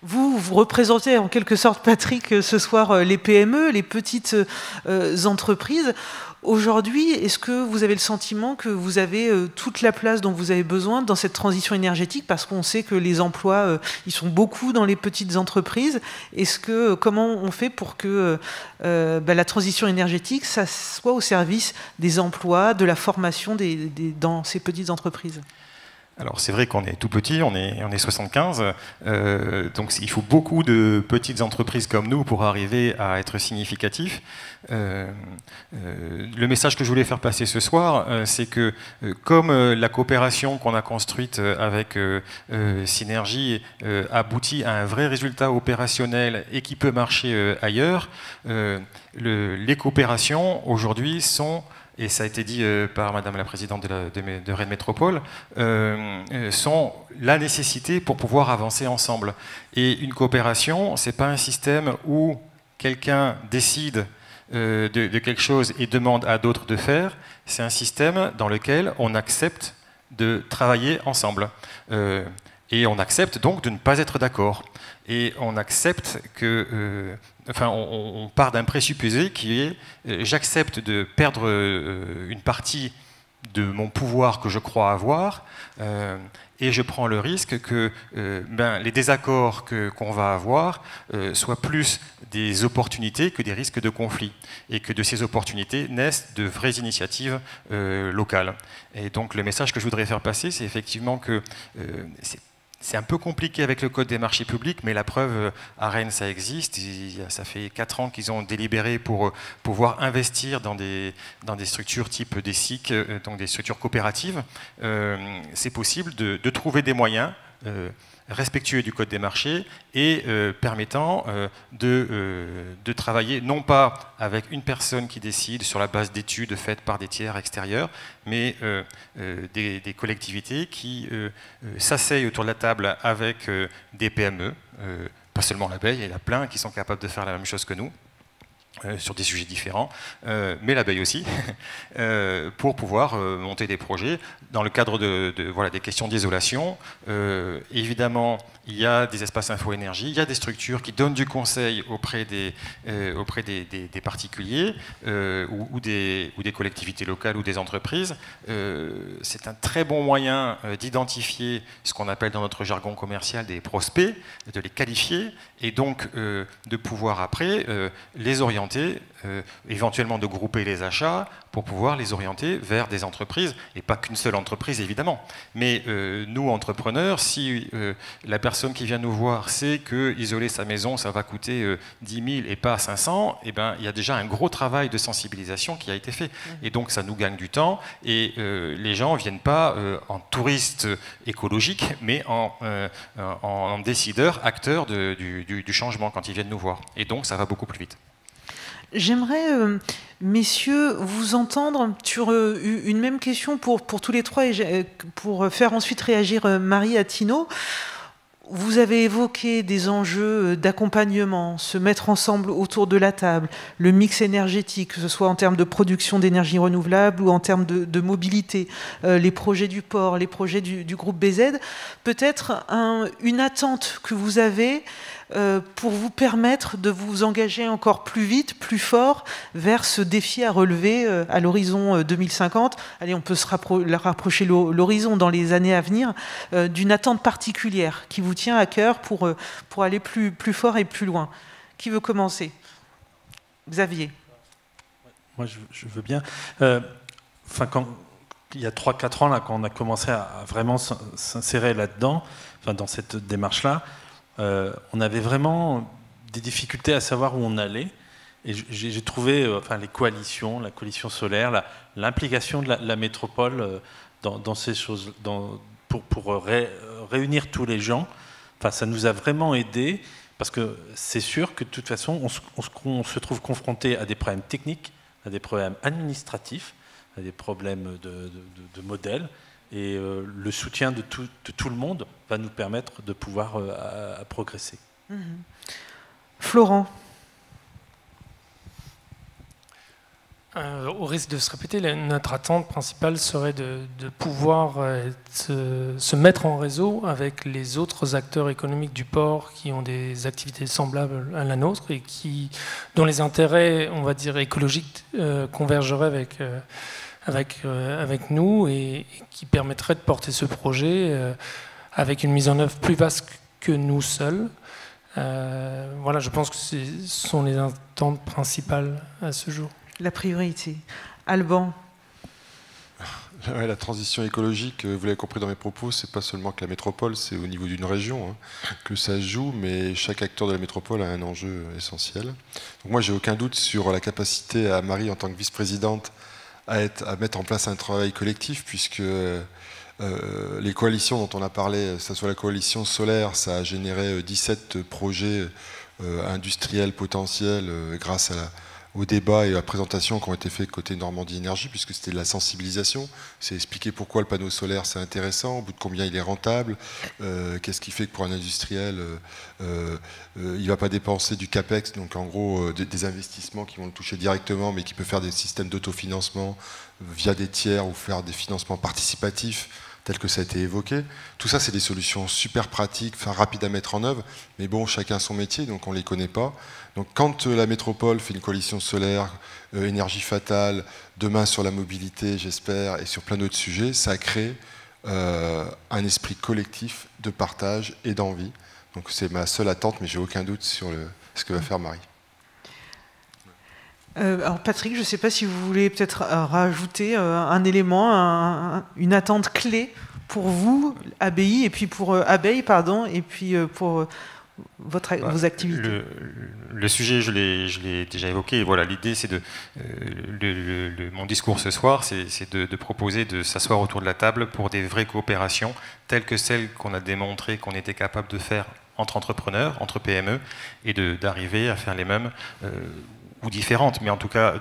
Vous représentez en quelque sorte, Patrick, ce soir les PME, les petites entreprises. Aujourd'hui, est-ce que vous avez le sentiment que vous avez toute la place dont vous avez besoin dans cette transition énergétique? Parce qu'on sait que les emplois, ils sont beaucoup dans les petites entreprises. Comment on fait pour que la transition énergétique, ça soit au service des emplois, de la formation dans ces petites entreprises? Alors c'est vrai qu'on est tout petit, on est 75, donc il faut beaucoup de petites entreprises comme nous pour arriver à être significatifs. Le message que je voulais faire passer ce soir, c'est que comme la coopération qu'on a construite avec Synergie aboutit à un vrai résultat opérationnel et qui peut marcher ailleurs, les coopérations aujourd'hui sont, et ça a été dit par Madame la Présidente de Rennes Métropole, sont la nécessité pour pouvoir avancer ensemble. Et une coopération, ce n'est pas un système où quelqu'un décide de quelque chose et demande à d'autres de faire, c'est un système dans lequel on accepte de travailler ensemble. Et on accepte donc de ne pas être d'accord. Et on accepte que... on part d'un présupposé qui est j'accepte de perdre une partie de mon pouvoir que je crois avoir et je prends le risque que les désaccords qu'on va avoir soient plus des opportunités que des risques de conflit et que de ces opportunités naissent de vraies initiatives locales. Et donc le message que je voudrais faire passer, c'est effectivement que c'est un peu compliqué avec le code des marchés publics, mais la preuve, à Rennes, ça existe. Ça fait 4 ans qu'ils ont délibéré pour pouvoir investir dans des structures type des SIC, donc des structures coopératives. C'est possible de trouver des moyens respectueux du code des marchés et permettant de travailler non pas avec une personne qui décide sur la base d'études faites par des tiers extérieurs, mais des collectivités qui s'asseyent autour de la table avec des PME, pas seulement l'abeille, il y en a plein qui sont capables de faire la même chose que nous, sur des sujets différents, mais l'abeille aussi, pour pouvoir monter des projets dans le cadre des questions d'isolation. Évidemment, il y a des espaces info-énergie, il y a des structures qui donnent du conseil auprès des particuliers ou des collectivités locales ou des entreprises. C'est un très bon moyen d'identifier ce qu'on appelle dans notre jargon commercial des prospects, de les qualifier et donc de pouvoir après les orienter, éventuellement de grouper les achats pour pouvoir les orienter vers des entreprises, et pas qu'une seule entreprise évidemment. Mais nous, entrepreneurs, si la personne qui vient nous voir sait que isoler sa maison, ça va coûter 10 000 et pas 500, eh ben, il y a déjà un gros travail de sensibilisation qui a été fait. Et donc ça nous gagne du temps, et les gens ne viennent pas en touristes écologiques, mais en décideurs, acteurs du changement quand ils viennent nous voir. Et donc ça va beaucoup plus vite. J'aimerais, messieurs, vous entendre sur une même question pour tous les trois, et pour faire ensuite réagir Marie Attino. Vous avez évoqué des enjeux d'accompagnement, se mettre ensemble autour de la table, le mix énergétique, que ce soit en termes de production d'énergie renouvelable ou en termes de mobilité, les projets du port, les projets du groupe BZ. Peut-être une attente que vous avez pour vous permettre de vous engager encore plus vite, plus fort vers ce défi à relever à l'horizon 2050. Allez, on peut se rapprocher l'horizon dans les années à venir d'une attente particulière qui vous tient à cœur pour aller plus fort et plus loin. Qui veut commencer? Xavier. Moi, je veux bien. Il y a 3-4 ans, là, quand on a commencé à vraiment s'insérer là-dedans, dans cette démarche-là, on avait vraiment des difficultés à savoir où on allait. Et j'ai trouvé les coalitions, la coalition solaire, l'implication de la métropole dans ces choses, pour réunir tous les gens. Ça nous a vraiment aidés, parce que c'est sûr que de toute façon, on se trouve confronté à des problèmes techniques, à des problèmes administratifs, à des problèmes de modèles, et le soutien de tout le monde va nous permettre de pouvoir progresser. Florent. Au risque de se répéter, notre attente principale serait de pouvoir se mettre en réseau avec les autres acteurs économiques du port qui ont des activités semblables à la nôtre et dont les intérêts, on va dire, écologiques convergeraient avec nous et qui permettraient de porter ce projet avec une mise en œuvre plus vaste que nous seuls. Voilà, je pense que ce sont les attentes principales à ce jour. La priorité. Alban. La transition écologique, vous l'avez compris dans mes propos, c'est pas seulement que la métropole, c'est au niveau d'une région que ça se joue, mais chaque acteur de la métropole a un enjeu essentiel. Donc moi, j'ai aucun doute sur la capacité à Marie, en tant que vice-présidente, à mettre en place un travail collectif, puisque les coalitions dont on a parlé, que ce soit la coalition solaire, ça a généré 17 projets industriels potentiels grâce au débat et à la présentation qui ont été faits côté Normandie Énergie, puisque c'était de la sensibilisation. C'est expliquer pourquoi le panneau solaire c'est intéressant, au bout de combien il est rentable, qu'est-ce qui fait que pour un industriel, il ne va pas dépenser du CAPEX, donc en gros des investissements qui vont le toucher directement, mais qui peut faire des systèmes d'autofinancement via des tiers ou faire des financements participatifs, tel que ça a été évoqué. Tout ça, c'est des solutions super pratiques, rapides à mettre en œuvre, mais bon, chacun son métier, donc on ne les connaît pas. Donc quand la métropole fait une coalition solaire, énergie fatale, demain sur la mobilité, j'espère, et sur plein d'autres sujets, ça crée un esprit collectif de partage et d'envie. Donc c'est ma seule attente, mais j'ai aucun doute sur ce que va faire Marie. Alors Patrick, je ne sais pas si vous voulez peut-être rajouter un élément, une attente clé pour vous, Abeille, et puis pour et puis pour vos activités. Le sujet, je l'ai déjà évoqué. Voilà, l'idée, c'est mon discours ce soir, c'est de proposer de s'asseoir autour de la table pour des vraies coopérations, telles que celles qu'on a démontré qu'on était capable de faire entre entrepreneurs, entre PME, et d'arriver à faire les mêmes. Ou différentes, mais en tout cas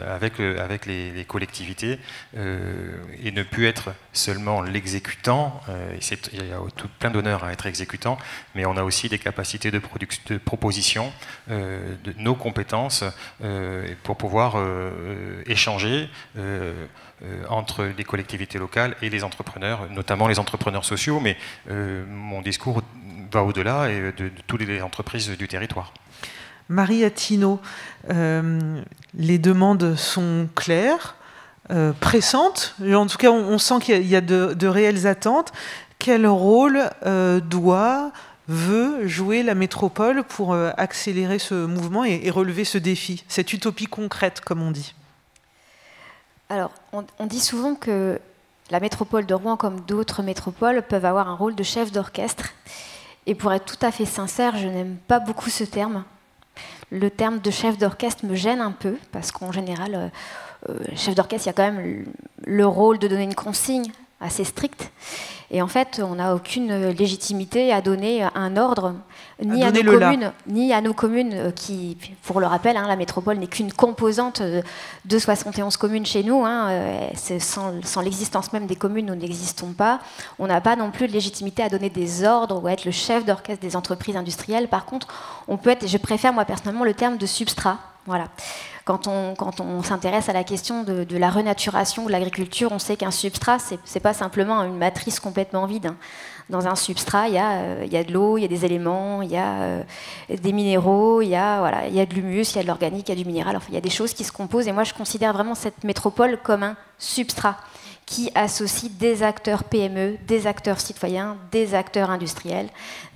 avec les collectivités, et ne plus être seulement l'exécutant. Il y a plein d'honneur à être exécutant, mais on a aussi des capacités de proposition, de nos compétences, pour pouvoir échanger entre les collectivités locales et les entrepreneurs, notamment les entrepreneurs sociaux, mais mon discours va au-delà de toutes les entreprises du territoire. Marie Attino, les demandes sont claires, pressantes. En tout cas, on sent qu'il y a de réelles attentes. Quel rôle veut jouer la métropole pour accélérer ce mouvement et relever ce défi, cette utopie concrète, comme on dit? Alors, on dit souvent que la métropole de Rouen, comme d'autres métropoles, peuvent avoir un rôle de chef d'orchestre. Et pour être tout à fait sincère, je n'aime pas beaucoup ce terme. Le terme de chef d'orchestre me gêne un peu, parce qu'en général, chef d'orchestre, il y a quand même le rôle de donner une consigne assez stricte. Et en fait, on n'a aucune légitimité à donner un ordre, ni à nos communes, qui, pour le rappel, la métropole n'est qu'une composante de 71 communes chez nous. Sans l'existence même des communes, nous n'existons pas. On n'a pas non plus de légitimité à donner des ordres ou à être le chef d'orchestre des entreprises industrielles. Par contre, on peut être, je préfère moi personnellement le terme de substrat. Voilà. Quand on s'intéresse à la question de la renaturation de l'agriculture, on sait qu'un substrat, c'est pas simplement une matrice complètement vide, hein. Dans un substrat, il y a de l'eau, il y a des éléments, il y a des minéraux, il y a de l'humus, il y a de l'organique, il y a du minéral. Enfin, il y a des choses qui se composent. Et moi, je considère vraiment cette métropole comme un substrat qui associe des acteurs PME, des acteurs citoyens, des acteurs industriels,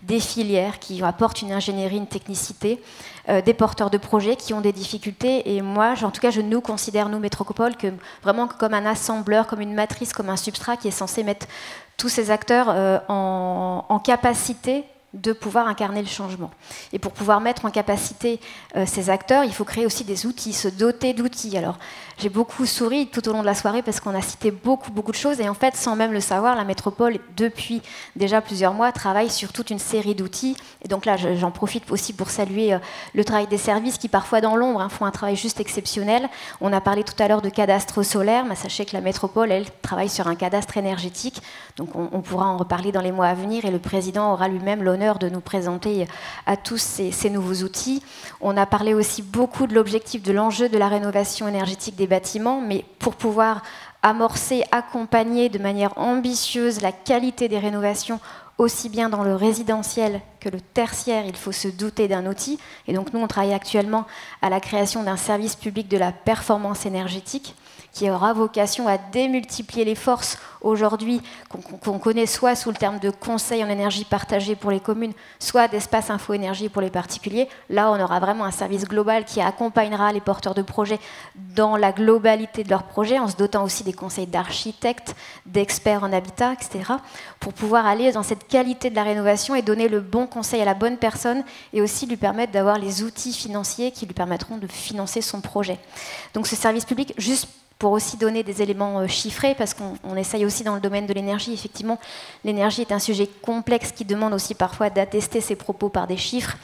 des filières qui apportent une ingénierie, une technicité, des porteurs de projets qui ont des difficultés. Et moi, en tout cas, je nous considère, nous, métropole, vraiment comme un assembleur, comme une matrice, comme un substrat qui est censé mettre tous ces acteurs en capacité de pouvoir incarner le changement. Et pour pouvoir mettre en capacité ces acteurs, il faut créer aussi des outils, se doter d'outils. Alors, j'ai beaucoup souri tout au long de la soirée parce qu'on a cité beaucoup de choses. Et en fait, sans même le savoir, la métropole, depuis déjà plusieurs mois, travaille sur toute une série d'outils. Et donc là, j'en profite aussi pour saluer le travail des services qui, parfois dans l'ombre, font un travail juste exceptionnel. On a parlé tout à l'heure de cadastre solaire, mais sachez que la métropole, elle, travaille sur un cadastre énergétique. Donc on pourra en reparler dans les mois à venir et le président aura lui-même l'honneur de nous présenter à tous ces nouveaux outils. On a parlé aussi beaucoup de l'objectif, de l'enjeu de la rénovation énergétique des bâtiments, mais pour pouvoir amorcer, accompagner de manière ambitieuse la qualité des rénovations, aussi bien dans le résidentiel que le tertiaire, il faut se doter d'un outil. Et donc nous, on travaille actuellement à la création d'un service public de la performance énergétique qui aura vocation à démultiplier les forces aujourd'hui qu'on connaît soit sous le terme de conseil en énergie partagée pour les communes, soit d'espace info-énergie pour les particuliers. Là, on aura vraiment un service global qui accompagnera les porteurs de projets dans la globalité de leurs projets, en se dotant aussi des conseils d'architectes, d'experts en habitat, etc., pour pouvoir aller dans cette qualité de la rénovation et donner le bon conseil à la bonne personne et aussi lui permettre d'avoir les outils financiers qui lui permettront de financer son projet. Donc ce service public, juste pour aussi donner des éléments chiffrés, parce qu'on essaye aussi dans le domaine de l'énergie. Effectivement, l'énergie est un sujet complexe qui demande aussi parfois d'attester ses propos par des chiffres.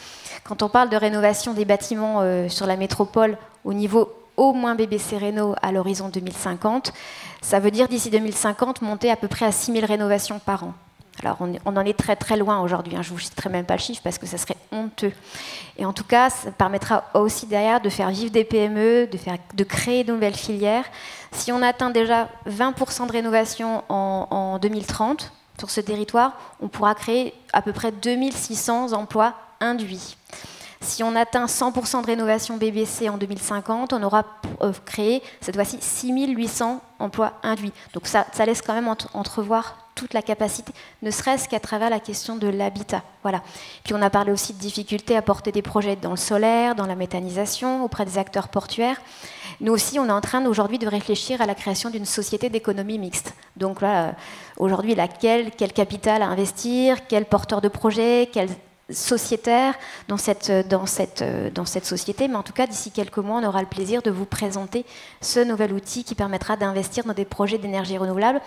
Quand on parle de rénovation des bâtiments sur la métropole au niveau au moins BBC Réno à l'horizon 2050, ça veut dire d'ici 2050 monter à peu près à 6000 rénovations par an. Alors on en est très loin aujourd'hui, je ne vous citerai même pas le chiffre parce que ça serait honteux. Et en tout cas, ça permettra aussi derrière de faire vivre des PME, de créer de nouvelles filières. Si on atteint déjà 20% de rénovation en 2030 sur ce territoire, on pourra créer à peu près 2600 emplois induits. Si on atteint 100% de rénovation BBC en 2050, on aura créé cette fois-ci 6800 emplois induits. Donc ça laisse quand même entrevoir toute la capacité, ne serait-ce qu'à travers la question de l'habitat. Voilà. Puis on a parlé aussi de difficultés à porter des projets dans le solaire, dans la méthanisation, auprès des acteurs portuaires. Nous aussi, on est en train aujourd'hui de réfléchir à la création d'une société d'économie mixte. Donc là, aujourd'hui, quel capital à investir, quel porteur de projet, quel sociétaire dans cette société, mais en tout cas d'ici quelques mois on aura le plaisir de vous présenter ce nouvel outil qui permettra d'investir dans des projets d'énergie renouvelable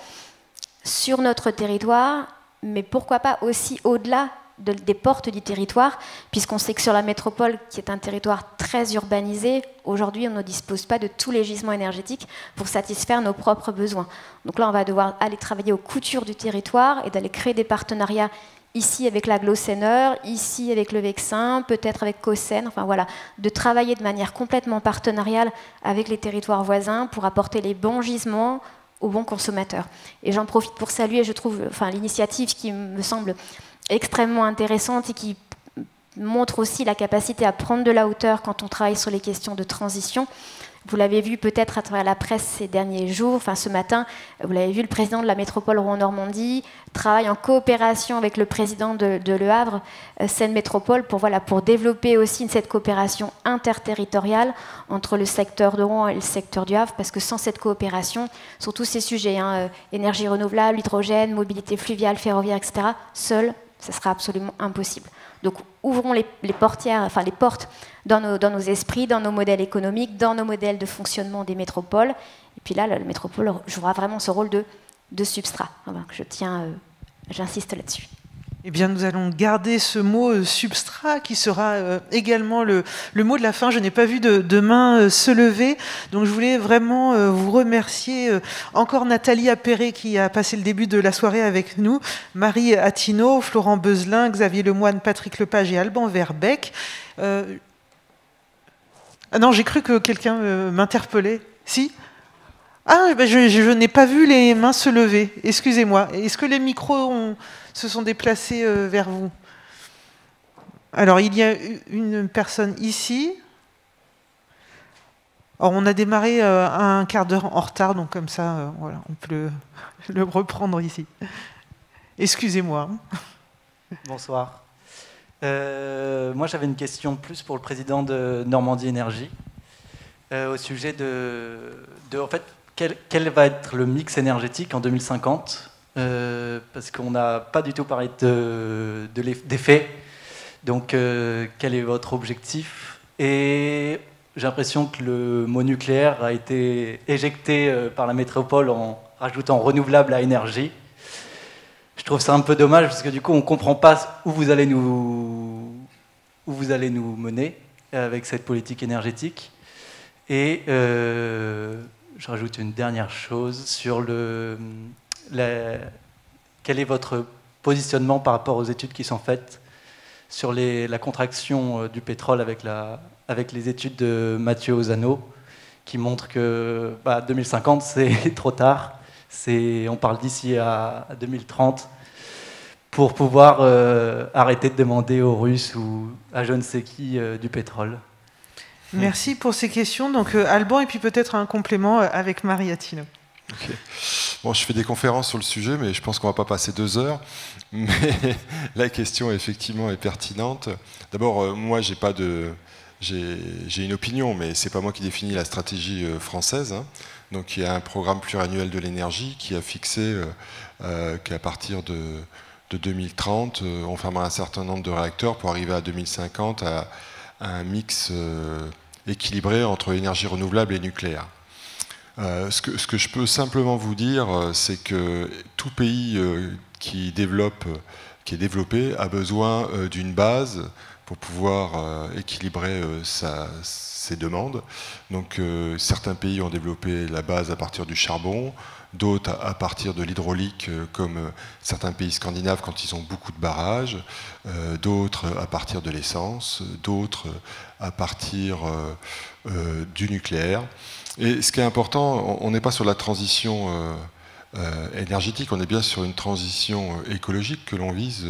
sur notre territoire, mais pourquoi pas aussi au-delà des portes du territoire, puisqu'on sait que sur la métropole, qui est un territoire très urbanisé, aujourd'hui on ne dispose pas de tous les gisements énergétiques pour satisfaire nos propres besoins. Donc là on va devoir aller travailler aux coutures du territoire et d'aller créer des partenariats ici avec l'Aglo-Séneur, ici avec le Vexin, peut-être avec Cossen, enfin voilà, de travailler de manière complètement partenariale avec les territoires voisins pour apporter les bons gisements aux bons consommateurs. Et j'en profite pour saluer, je trouve, l'initiative qui me semble extrêmement intéressante et qui montre aussi la capacité à prendre de la hauteur quand on travaille sur les questions de transition. Vous l'avez vu peut-être à travers la presse ces derniers jours, ce matin, vous l'avez vu, le président de la métropole Rouen-Normandie travaille en coopération avec le président de Le Havre, Seine Métropole, pour développer aussi cette coopération interterritoriale entre le secteur de Rouen et le secteur du Havre, parce que sans cette coopération, sur tous ces sujets, énergie renouvelable, hydrogène, mobilité fluviale, ferroviaire, etc., seul, ça sera absolument impossible. Donc ouvrons les portes dans nos esprits, dans nos modèles économiques, dans nos modèles de fonctionnement des métropoles. Et puis là, la métropole jouera vraiment ce rôle de substrat. J'insiste là-dessus. Eh bien, nous allons garder ce mot substrat qui sera également le mot de la fin. Je n'ai pas vu de main se lever. Donc, je voulais vraiment vous remercier. Encore Nathalie Appéré qui a passé le début de la soirée avec nous, Marie Attino, Florent Beuzelin, Xavier Lemoine, Patrick Lepage et Alban Verbeek. Ah non, j'ai cru que quelqu'un m'interpellait. Si? Ah, ben je n'ai pas vu les mains se lever. Excusez-moi. Est-ce que les micros se sont déplacés vers vous? Alors, il y a une personne ici. Alors, on a démarré un quart d'heure en retard, donc comme ça, voilà, on peut le reprendre ici. Excusez-moi. Bonsoir. Moi, j'avais une question plus pour le président de Normandie Énergie, au sujet en fait, quel va être le mix énergétique en 2050, parce qu'on n'a pas du tout parlé des faits. Donc, quel est votre objectif? Et j'ai l'impression que le mot nucléaire a été éjecté par la métropole en rajoutant renouvelable à énergie. Je trouve ça un peu dommage parce que du coup, on ne comprend pas où vous allez nous mener avec cette politique énergétique. Et je rajoute une dernière chose sur quel est votre positionnement par rapport aux études qui sont faites sur la contraction du pétrole avec les études de Mathieu Ozano qui montrent que 2050, c'est trop tard. On parle d'ici à 2030 pour pouvoir arrêter de demander aux Russes ou à je ne sais qui du pétrole. Merci pour ces questions. Donc Alban, et puis peut-être un complément avec Marie-Attino. Okay. Bon, je fais des conférences sur le sujet, mais je pense qu'on ne va pas passer 2 heures. Mais la question, effectivement, est pertinente. D'abord, moi, j'ai une opinion, mais ce n'est pas moi qui définis la stratégie française. Hein. Donc, il y a un programme pluriannuel de l'énergie qui a fixé qu'à partir de 2030, on fermera un certain nombre de réacteurs pour arriver à 2050 à un mix équilibré entre énergie renouvelable et nucléaire. Ce que je peux simplement vous dire, c'est que tout pays qui est développé a besoin d'une base pour pouvoir équilibrer ses demandes. Donc certains pays ont développé la base à partir du charbon, d'autres à partir de l'hydraulique, comme certains pays scandinaves quand ils ont beaucoup de barrages, d'autres à partir de l'essence, d'autres à partir du nucléaire. Et ce qui est important, on n'est pas sur la transition énergétique, on est bien sur une transition écologique que l'on vise,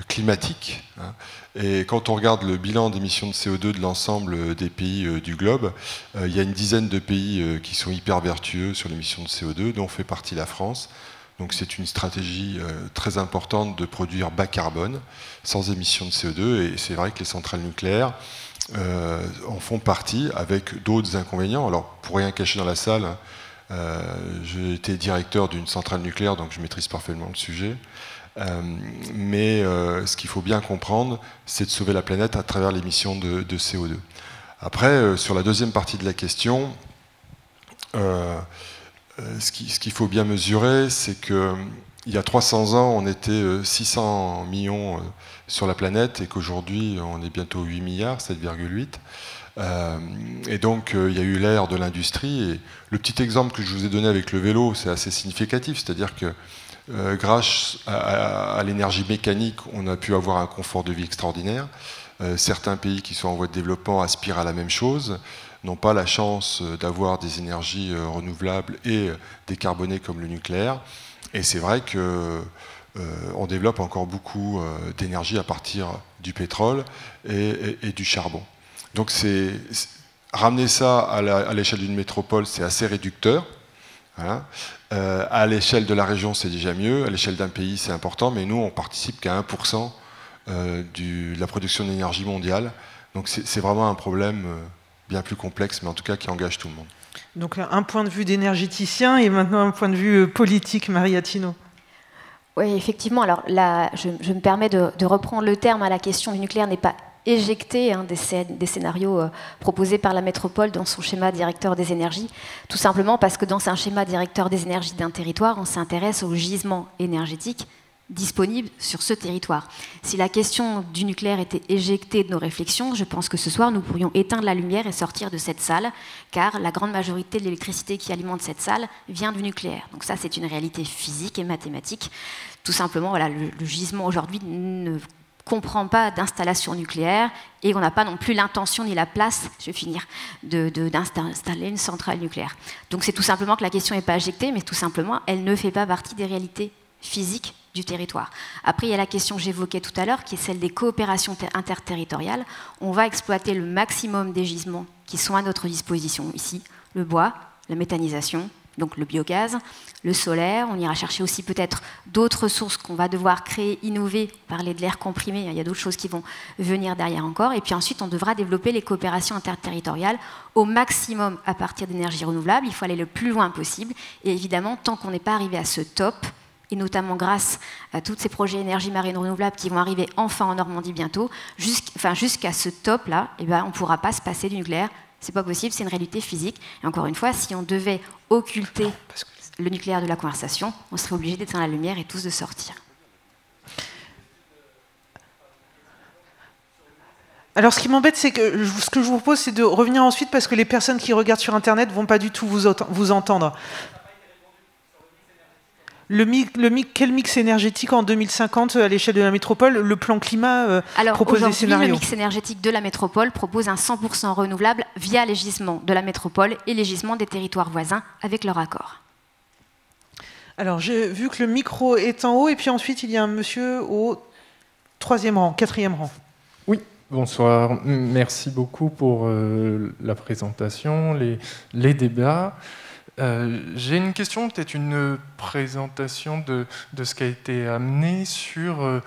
climatique. Hein. Et quand on regarde le bilan d'émissions de CO2 de l'ensemble des pays du globe, il y a une dizaine de pays qui sont hyper vertueux sur l'émission de CO2, dont fait partie la France. Donc c'est une stratégie très importante de produire bas carbone, sans émissions de CO2. Et c'est vrai que les centrales nucléaires en font partie, avec d'autres inconvénients. Alors, pour rien cacher dans la salle, j'ai été directeur d'une centrale nucléaire, donc je maîtrise parfaitement le sujet. Mais ce qu'il faut bien comprendre, c'est de sauver la planète à travers l'émission de CO2. Après, sur la deuxième partie de la question, ce qu'il faut bien mesurer, c'est qu'il y a 300 ans, on était 600 millions sur la planète et qu'aujourd'hui, on est bientôt 8 milliards, 7,8. Et donc, il y a eu l'ère de l'industrie. Et le petit exemple que je vous ai donné avec le vélo, c'est assez significatif. C'est-à-dire que grâce à l'énergie mécanique, on a pu avoir un confort de vie extraordinaire. Certains pays qui sont en voie de développement aspirent à la même chose, n'ont pas la chance d'avoir des énergies renouvelables et décarbonées comme le nucléaire. Et c'est vrai que on développe encore beaucoup d'énergie à partir du pétrole et du charbon. Donc ramener ça à l'échelle d'une métropole, c'est assez réducteur. Hein. À l'échelle de la région, c'est déjà mieux. À l'échelle d'un pays, c'est important. Mais nous, on participe qu'à 1% de la production d'énergie mondiale. Donc c'est vraiment un problème bien plus complexe, mais en tout cas qui engage tout le monde. Donc un point de vue d'énergéticien et maintenant un point de vue politique, Marie-Attino. Oui, effectivement. Alors là, je me permets de reprendre le terme. La question du nucléaire n'est pas éjectée des scénarios proposés par la métropole dans son schéma directeur des énergies, tout simplement parce que dans un schéma directeur des énergies d'un territoire, on s'intéresse aux gisements énergétiques disponibles sur ce territoire. Si la question du nucléaire était éjectée de nos réflexions, je pense que ce soir, nous pourrions éteindre la lumière et sortir de cette salle, car la grande majorité de l'électricité qui alimente cette salle vient du nucléaire. Donc ça, c'est une réalité physique et mathématique. Tout simplement, voilà, le gisement aujourd'hui ne comprend pas d'installation nucléaire et on n'a pas non plus l'intention ni la place, je vais finir, d'installer une centrale nucléaire. Donc c'est tout simplement que la question n'est pas éjectée, mais tout simplement, elle ne fait pas partie des réalités physiques du territoire. Après, il y a la question que j'évoquais tout à l'heure, qui est celle des coopérations interterritoriales. On va exploiter le maximum des gisements qui sont à notre disposition ici, le bois, la méthanisation, donc le biogaz, le solaire. On ira chercher aussi peut-être d'autres sources qu'on va devoir créer, innover, parler de l'air comprimé, il y a d'autres choses qui vont venir derrière encore. Et puis ensuite, on devra développer les coopérations interterritoriales au maximum à partir d'énergies renouvelables. Il faut aller le plus loin possible. Et évidemment, tant qu'on n'est pas arrivé à ce top, et notamment grâce à tous ces projets énergie marine renouvelable qui vont arriver enfin en Normandie bientôt, jusqu'à ce top-là, eh ben, on ne pourra pas se passer du nucléaire. C'est pas possible, c'est une réalité physique. Et encore une fois, si on devait occulter le nucléaire de la conversation, on serait obligé d'éteindre la lumière et tous de sortir. Alors, ce qui m'embête, c'est que ce que je vous propose, c'est de revenir ensuite parce que les personnes qui regardent sur Internet ne vont pas du tout vous entendre. Quel mix énergétique en 2050 à l'échelle de la métropole? Le plan climat propose des scénarios. Le mix énergétique de la métropole propose un 100% renouvelable via les gisements de la métropole et les gisements des territoires voisins avec leur accord. Alors, j'ai vu que le micro est en haut et puis ensuite, il y a un monsieur au 4e rang. Oui, bonsoir. Merci beaucoup pour la présentation, les débats. J'ai une question, peut-être une présentation de ce qui a été amené sur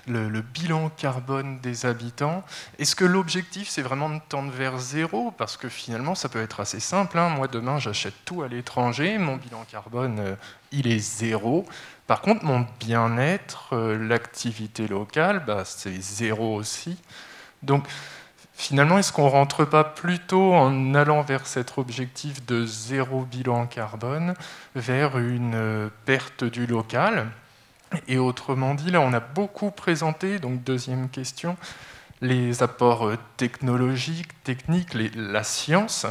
le bilan carbone des habitants. Est-ce que l'objectif, c'est vraiment de tendre vers zéro? Parce que finalement, ça peut être assez simple. Moi, demain, j'achète tout à l'étranger. Mon bilan carbone, il est zéro. Par contre, mon bien-être, l'activité locale, c'est zéro aussi. Donc, finalement, est-ce qu'on ne rentre pas plutôt en allant vers cet objectif de zéro bilan carbone, vers une perte du local? Et autrement dit, là, on a beaucoup présenté, donc deuxième question, les apports technologiques, techniques, la science,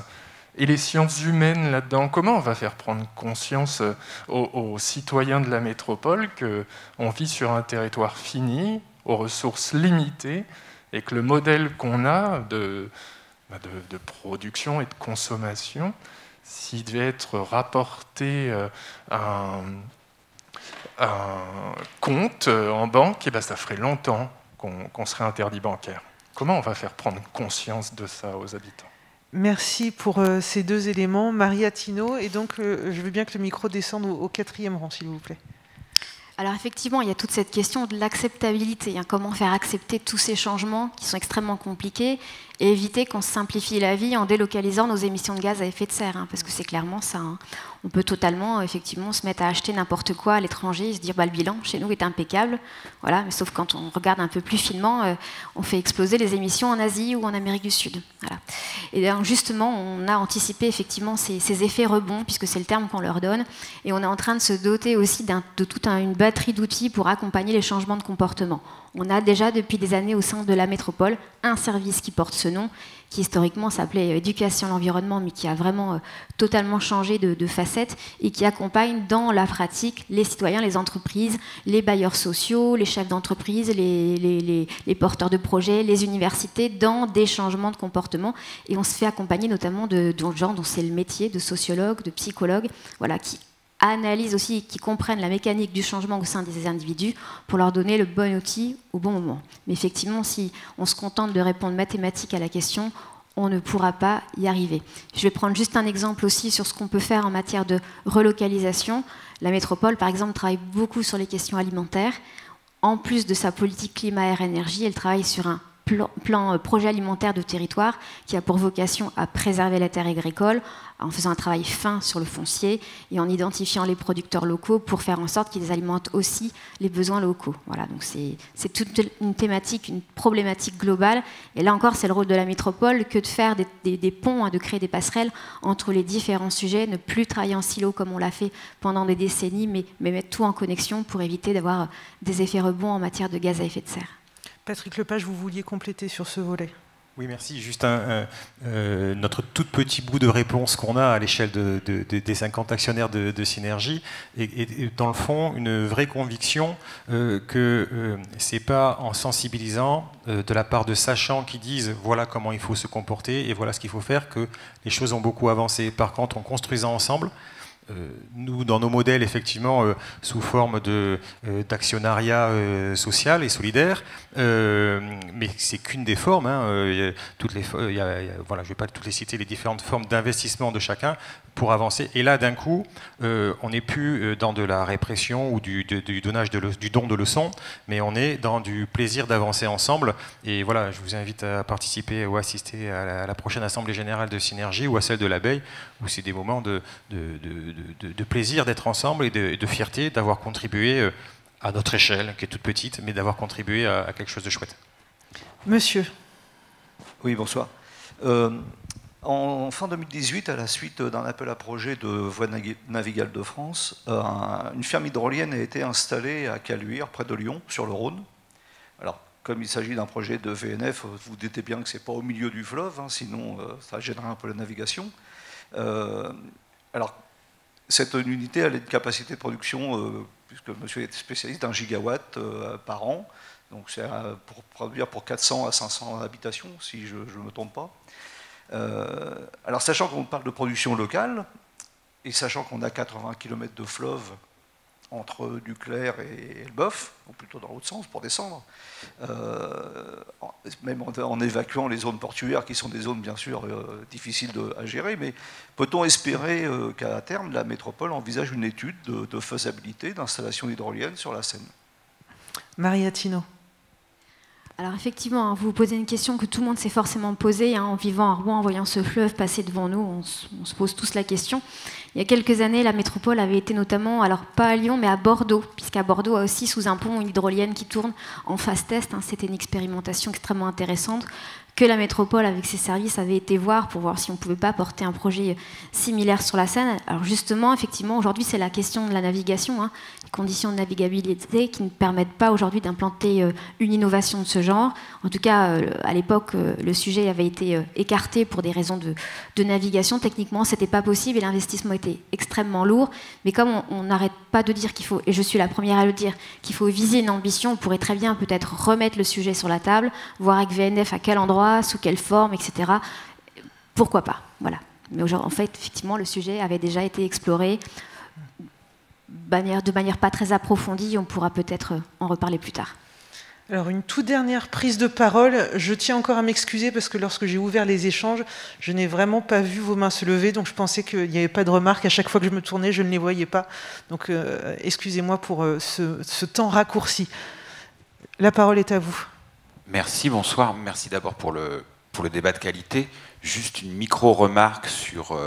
et les sciences humaines là-dedans. Comment on va faire prendre conscience aux citoyens de la métropole qu'on vit sur un territoire fini, aux ressources limitées, et que le modèle qu'on a de production et de consommation, s'il devait être rapporté à un compte en banque, ça ferait longtemps qu'on serait interdit bancaire. Comment on va faire prendre conscience de ça aux habitants? Merci pour ces deux éléments. Maria Tino, et donc je veux bien que le micro descende au 4e rang, s'il vous plaît. Alors effectivement, il y a toute cette question de l'acceptabilité. Comment faire accepter tous ces changements qui sont extrêmement compliqués et éviter qu'on se simplifie la vie en délocalisant nos émissions de gaz à effet de serre, parce que c'est clairement ça. On peut totalement, effectivement, se mettre à acheter n'importe quoi à l'étranger et se dire le bilan chez nous est impeccable. Voilà, mais sauf quand on regarde un peu plus finement, on fait exploser les émissions en Asie ou en Amérique du Sud. Voilà. Et donc, justement, on a anticipé effectivement ces effets rebonds, puisque c'est le terme qu'on leur donne, et on est en train de se doter aussi de toute une batterie d'outils pour accompagner les changements de comportement. On a déjà depuis des années au sein de la métropole un service qui porte ce nom, qui historiquement s'appelait Éducation à l'environnement, mais qui a vraiment totalement changé de facette et qui accompagne dans la pratique les citoyens, les entreprises, les bailleurs sociaux, les chefs d'entreprise, les porteurs de projets, les universités dans des changements de comportement. Et on se fait accompagner notamment de gens dont c'est le métier, de sociologues, de psychologues, voilà, qui analysent aussi, qui comprennent la mécanique du changement au sein des individus pour leur donner le bon outil au bon moment. Mais effectivement, si on se contente de répondre mathématiques à la question, on ne pourra pas y arriver. Je vais prendre juste un exemple aussi sur ce qu'on peut faire en matière de relocalisation. La métropole, par exemple, travaille beaucoup sur les questions alimentaires. En plus de sa politique climat, air, énergie, elle travaille sur un projet alimentaire de territoire qui a pour vocation à préserver la terre agricole en faisant un travail fin sur le foncier et en identifiant les producteurs locaux pour faire en sorte qu'ils alimentent aussi les besoins locaux. Voilà, donc c'est toute une thématique, une problématique globale. Et là encore, c'est le rôle de la métropole que de faire des ponts, de créer des passerelles entre les différents sujets, ne plus travailler en silo comme on l'a fait pendant des décennies, mais mettre tout en connexion pour éviter d'avoir des effets rebonds en matière de gaz à effet de serre. Patrick Lepage, vous vouliez compléter sur ce volet? Oui, merci. Juste notre tout petit bout de réponse qu'on a à l'échelle des 50 actionnaires de Synergie est dans le fond une vraie conviction que c'est pas en sensibilisant de la part de sachants qui disent voilà comment il faut se comporter et voilà ce qu'il faut faire que les choses ont beaucoup avancé. Par contre, en construisant ensemble, nous, dans nos modèles, effectivement, sous forme d'actionnariat social et solidaire, mais c'est qu'une des formes. Voilà, je ne vais pas toutes les citer, les différentes formes d'investissement de chacun pour avancer. Et là, d'un coup, on n'est plus dans de la répression ou du don de leçons, mais on est dans du plaisir d'avancer ensemble. Et voilà, je vous invite à participer ou assister à la prochaine Assemblée Générale de Synergie ou à celle de l'abeille, où c'est des moments de plaisir d'être ensemble et de fierté d'avoir contribué à notre échelle, qui est toute petite, mais d'avoir contribué à quelque chose de chouette. Monsieur. Oui, bonsoir. En fin 2018, à la suite d'un appel à projet de Voies navigables de France, une ferme hydrolienne a été installée à Caluire, près de Lyon, sur le Rhône. Alors, comme il s'agit d'un projet de VNF, vous doutez bien que ce n'est pas au milieu du fleuve, sinon ça gênerait un peu la navigation. Alors, cette unité a une capacité de production, puisque monsieur est spécialiste, d'1 gigawatt par an. Donc c'est pour produire pour 400 à 500 habitations, si je ne me trompe pas. Alors sachant qu'on parle de production locale, et sachant qu'on a 80 km de fleuve entre Duclair et Elbeuf, ou plutôt dans l'autre sens pour descendre, même en évacuant les zones portuaires qui sont des zones bien sûr difficiles à gérer, mais peut-on espérer qu'à terme la métropole envisage une étude de faisabilité d'installation hydrolienne sur la Seine? Maria Tino. Alors effectivement, vous vous posez une question que tout le monde s'est forcément posée en vivant à Rouen, en voyant ce fleuve passer devant nous, on se pose tous la question. Il y a quelques années, la métropole avait été notamment, alors pas à Lyon, mais à Bordeaux, puisqu'à Bordeaux a aussi sous un pont une hydrolienne qui tourne en phase test. C'était une expérimentation extrêmement intéressante que la métropole, avec ses services, avait été voir pour voir si on ne pouvait pas porter un projet similaire sur la Seine. Alors justement, effectivement, aujourd'hui, c'est la question de la navigation, les conditions de navigabilité qui ne permettent pas aujourd'hui d'implanter une innovation de ce genre. En tout cas, à l'époque, le sujet avait été écarté pour des raisons de navigation. Techniquement, ce n'était pas possible et l'investissement était extrêmement lourd. Mais comme on n'arrête pas de dire qu'il faut, et je suis la première à le dire, qu'il faut viser une ambition, on pourrait très bien peut-être remettre le sujet sur la table, voir avec VNF à quel endroit, sous quelle forme, etc. Pourquoi pas, voilà. Mais en fait, effectivement, le sujet avait déjà été exploré de manière pas très approfondie. On pourra peut-être en reparler plus tard. Alors, une toute dernière prise de parole. Je tiens encore à m'excuser parce que lorsque j'ai ouvert les échanges, je n'ai vraiment pas vu vos mains se lever, donc je pensais qu'il n'y avait pas de remarques. À chaque fois que je me tournais, je ne les voyais pas. Donc, excusez-moi pour ce temps raccourci. La parole est à vous. Merci, bonsoir. Merci d'abord pour le débat de qualité. Juste une micro-remarque sur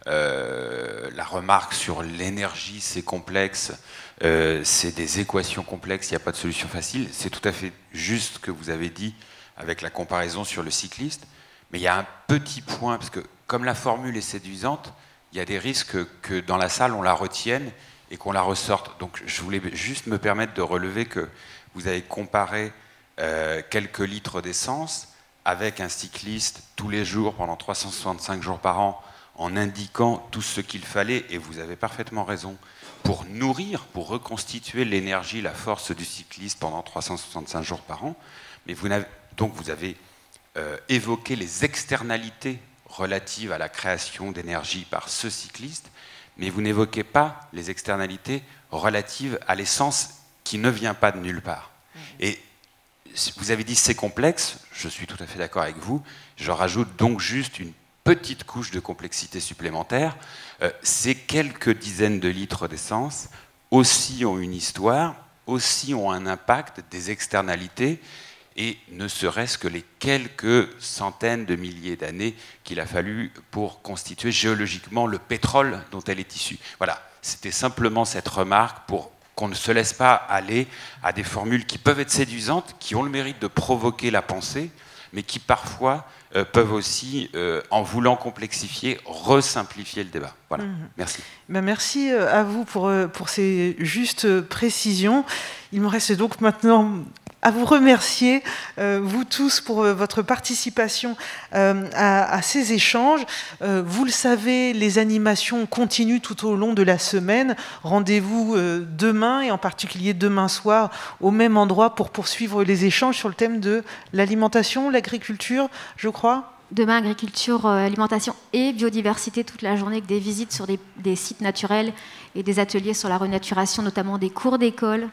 la remarque sur l'énergie, c'est complexe, c'est des équations complexes, il n'y a pas de solution facile. C'est tout à fait juste ce que vous avez dit avec la comparaison sur le cycliste. Mais il y a un petit point, parce que comme la formule est séduisante, il y a des risques que dans la salle, on la retienne et qu'on la ressorte. Donc je voulais juste me permettre de relever que vous avez comparé quelques litres d'essence avec un cycliste tous les jours pendant 365 jours par an en indiquant tout ce qu'il fallait, et vous avez parfaitement raison, pour nourrir, pour reconstituer l'énergie, la force du cycliste pendant 365 jours par an. Mais vous avez évoqué les externalités relatives à la création d'énergie par ce cycliste, mais vous n'évoquez pas les externalités relatives à l'essence qui ne vient pas de nulle part. Et vous avez dit c'est complexe, je suis tout à fait d'accord avec vous, je rajoute donc juste une petite couche de complexité supplémentaire. Ces quelques dizaines de litres d'essence aussi ont une histoire, aussi ont un impact, des externalités, et ne serait-ce que les quelques centaines de milliers d'années qu'il a fallu pour constituer géologiquement le pétrole dont elle est issue. Voilà, c'était simplement cette remarque pour qu'on ne se laisse pas aller à des formules qui peuvent être séduisantes, qui ont le mérite de provoquer la pensée, mais qui parfois peuvent aussi, en voulant complexifier, resimplifier le débat. Voilà, merci. Merci à vous pour ces justes précisions. Il me reste donc maintenant à vous remercier, vous tous, pour votre participation à ces échanges. Vous le savez, les animations continuent tout au long de la semaine. Rendez-vous demain, et en particulier demain soir, au même endroit pour poursuivre les échanges sur le thème de l'alimentation, l'agriculture, je crois. Demain, agriculture, alimentation et biodiversité toute la journée, avec des visites sur des sites naturels et des ateliers sur la renaturation, notamment des cours d'école.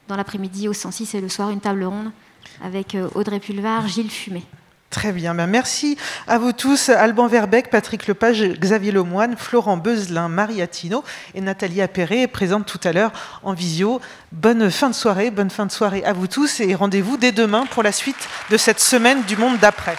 Dans l'après-midi au 106 et le soir, une table ronde avec Audrey Pulvar, Gilles Fumet. Très bien, merci à vous tous, Alban Verbeek, Patrick Lepage, Xavier Lemoine, Florent Beuzelin, Marie Attino et Nathalie Appéré, présente tout à l'heure en visio. Bonne fin de soirée à vous tous et rendez-vous dès demain pour la suite de cette semaine du monde d'après.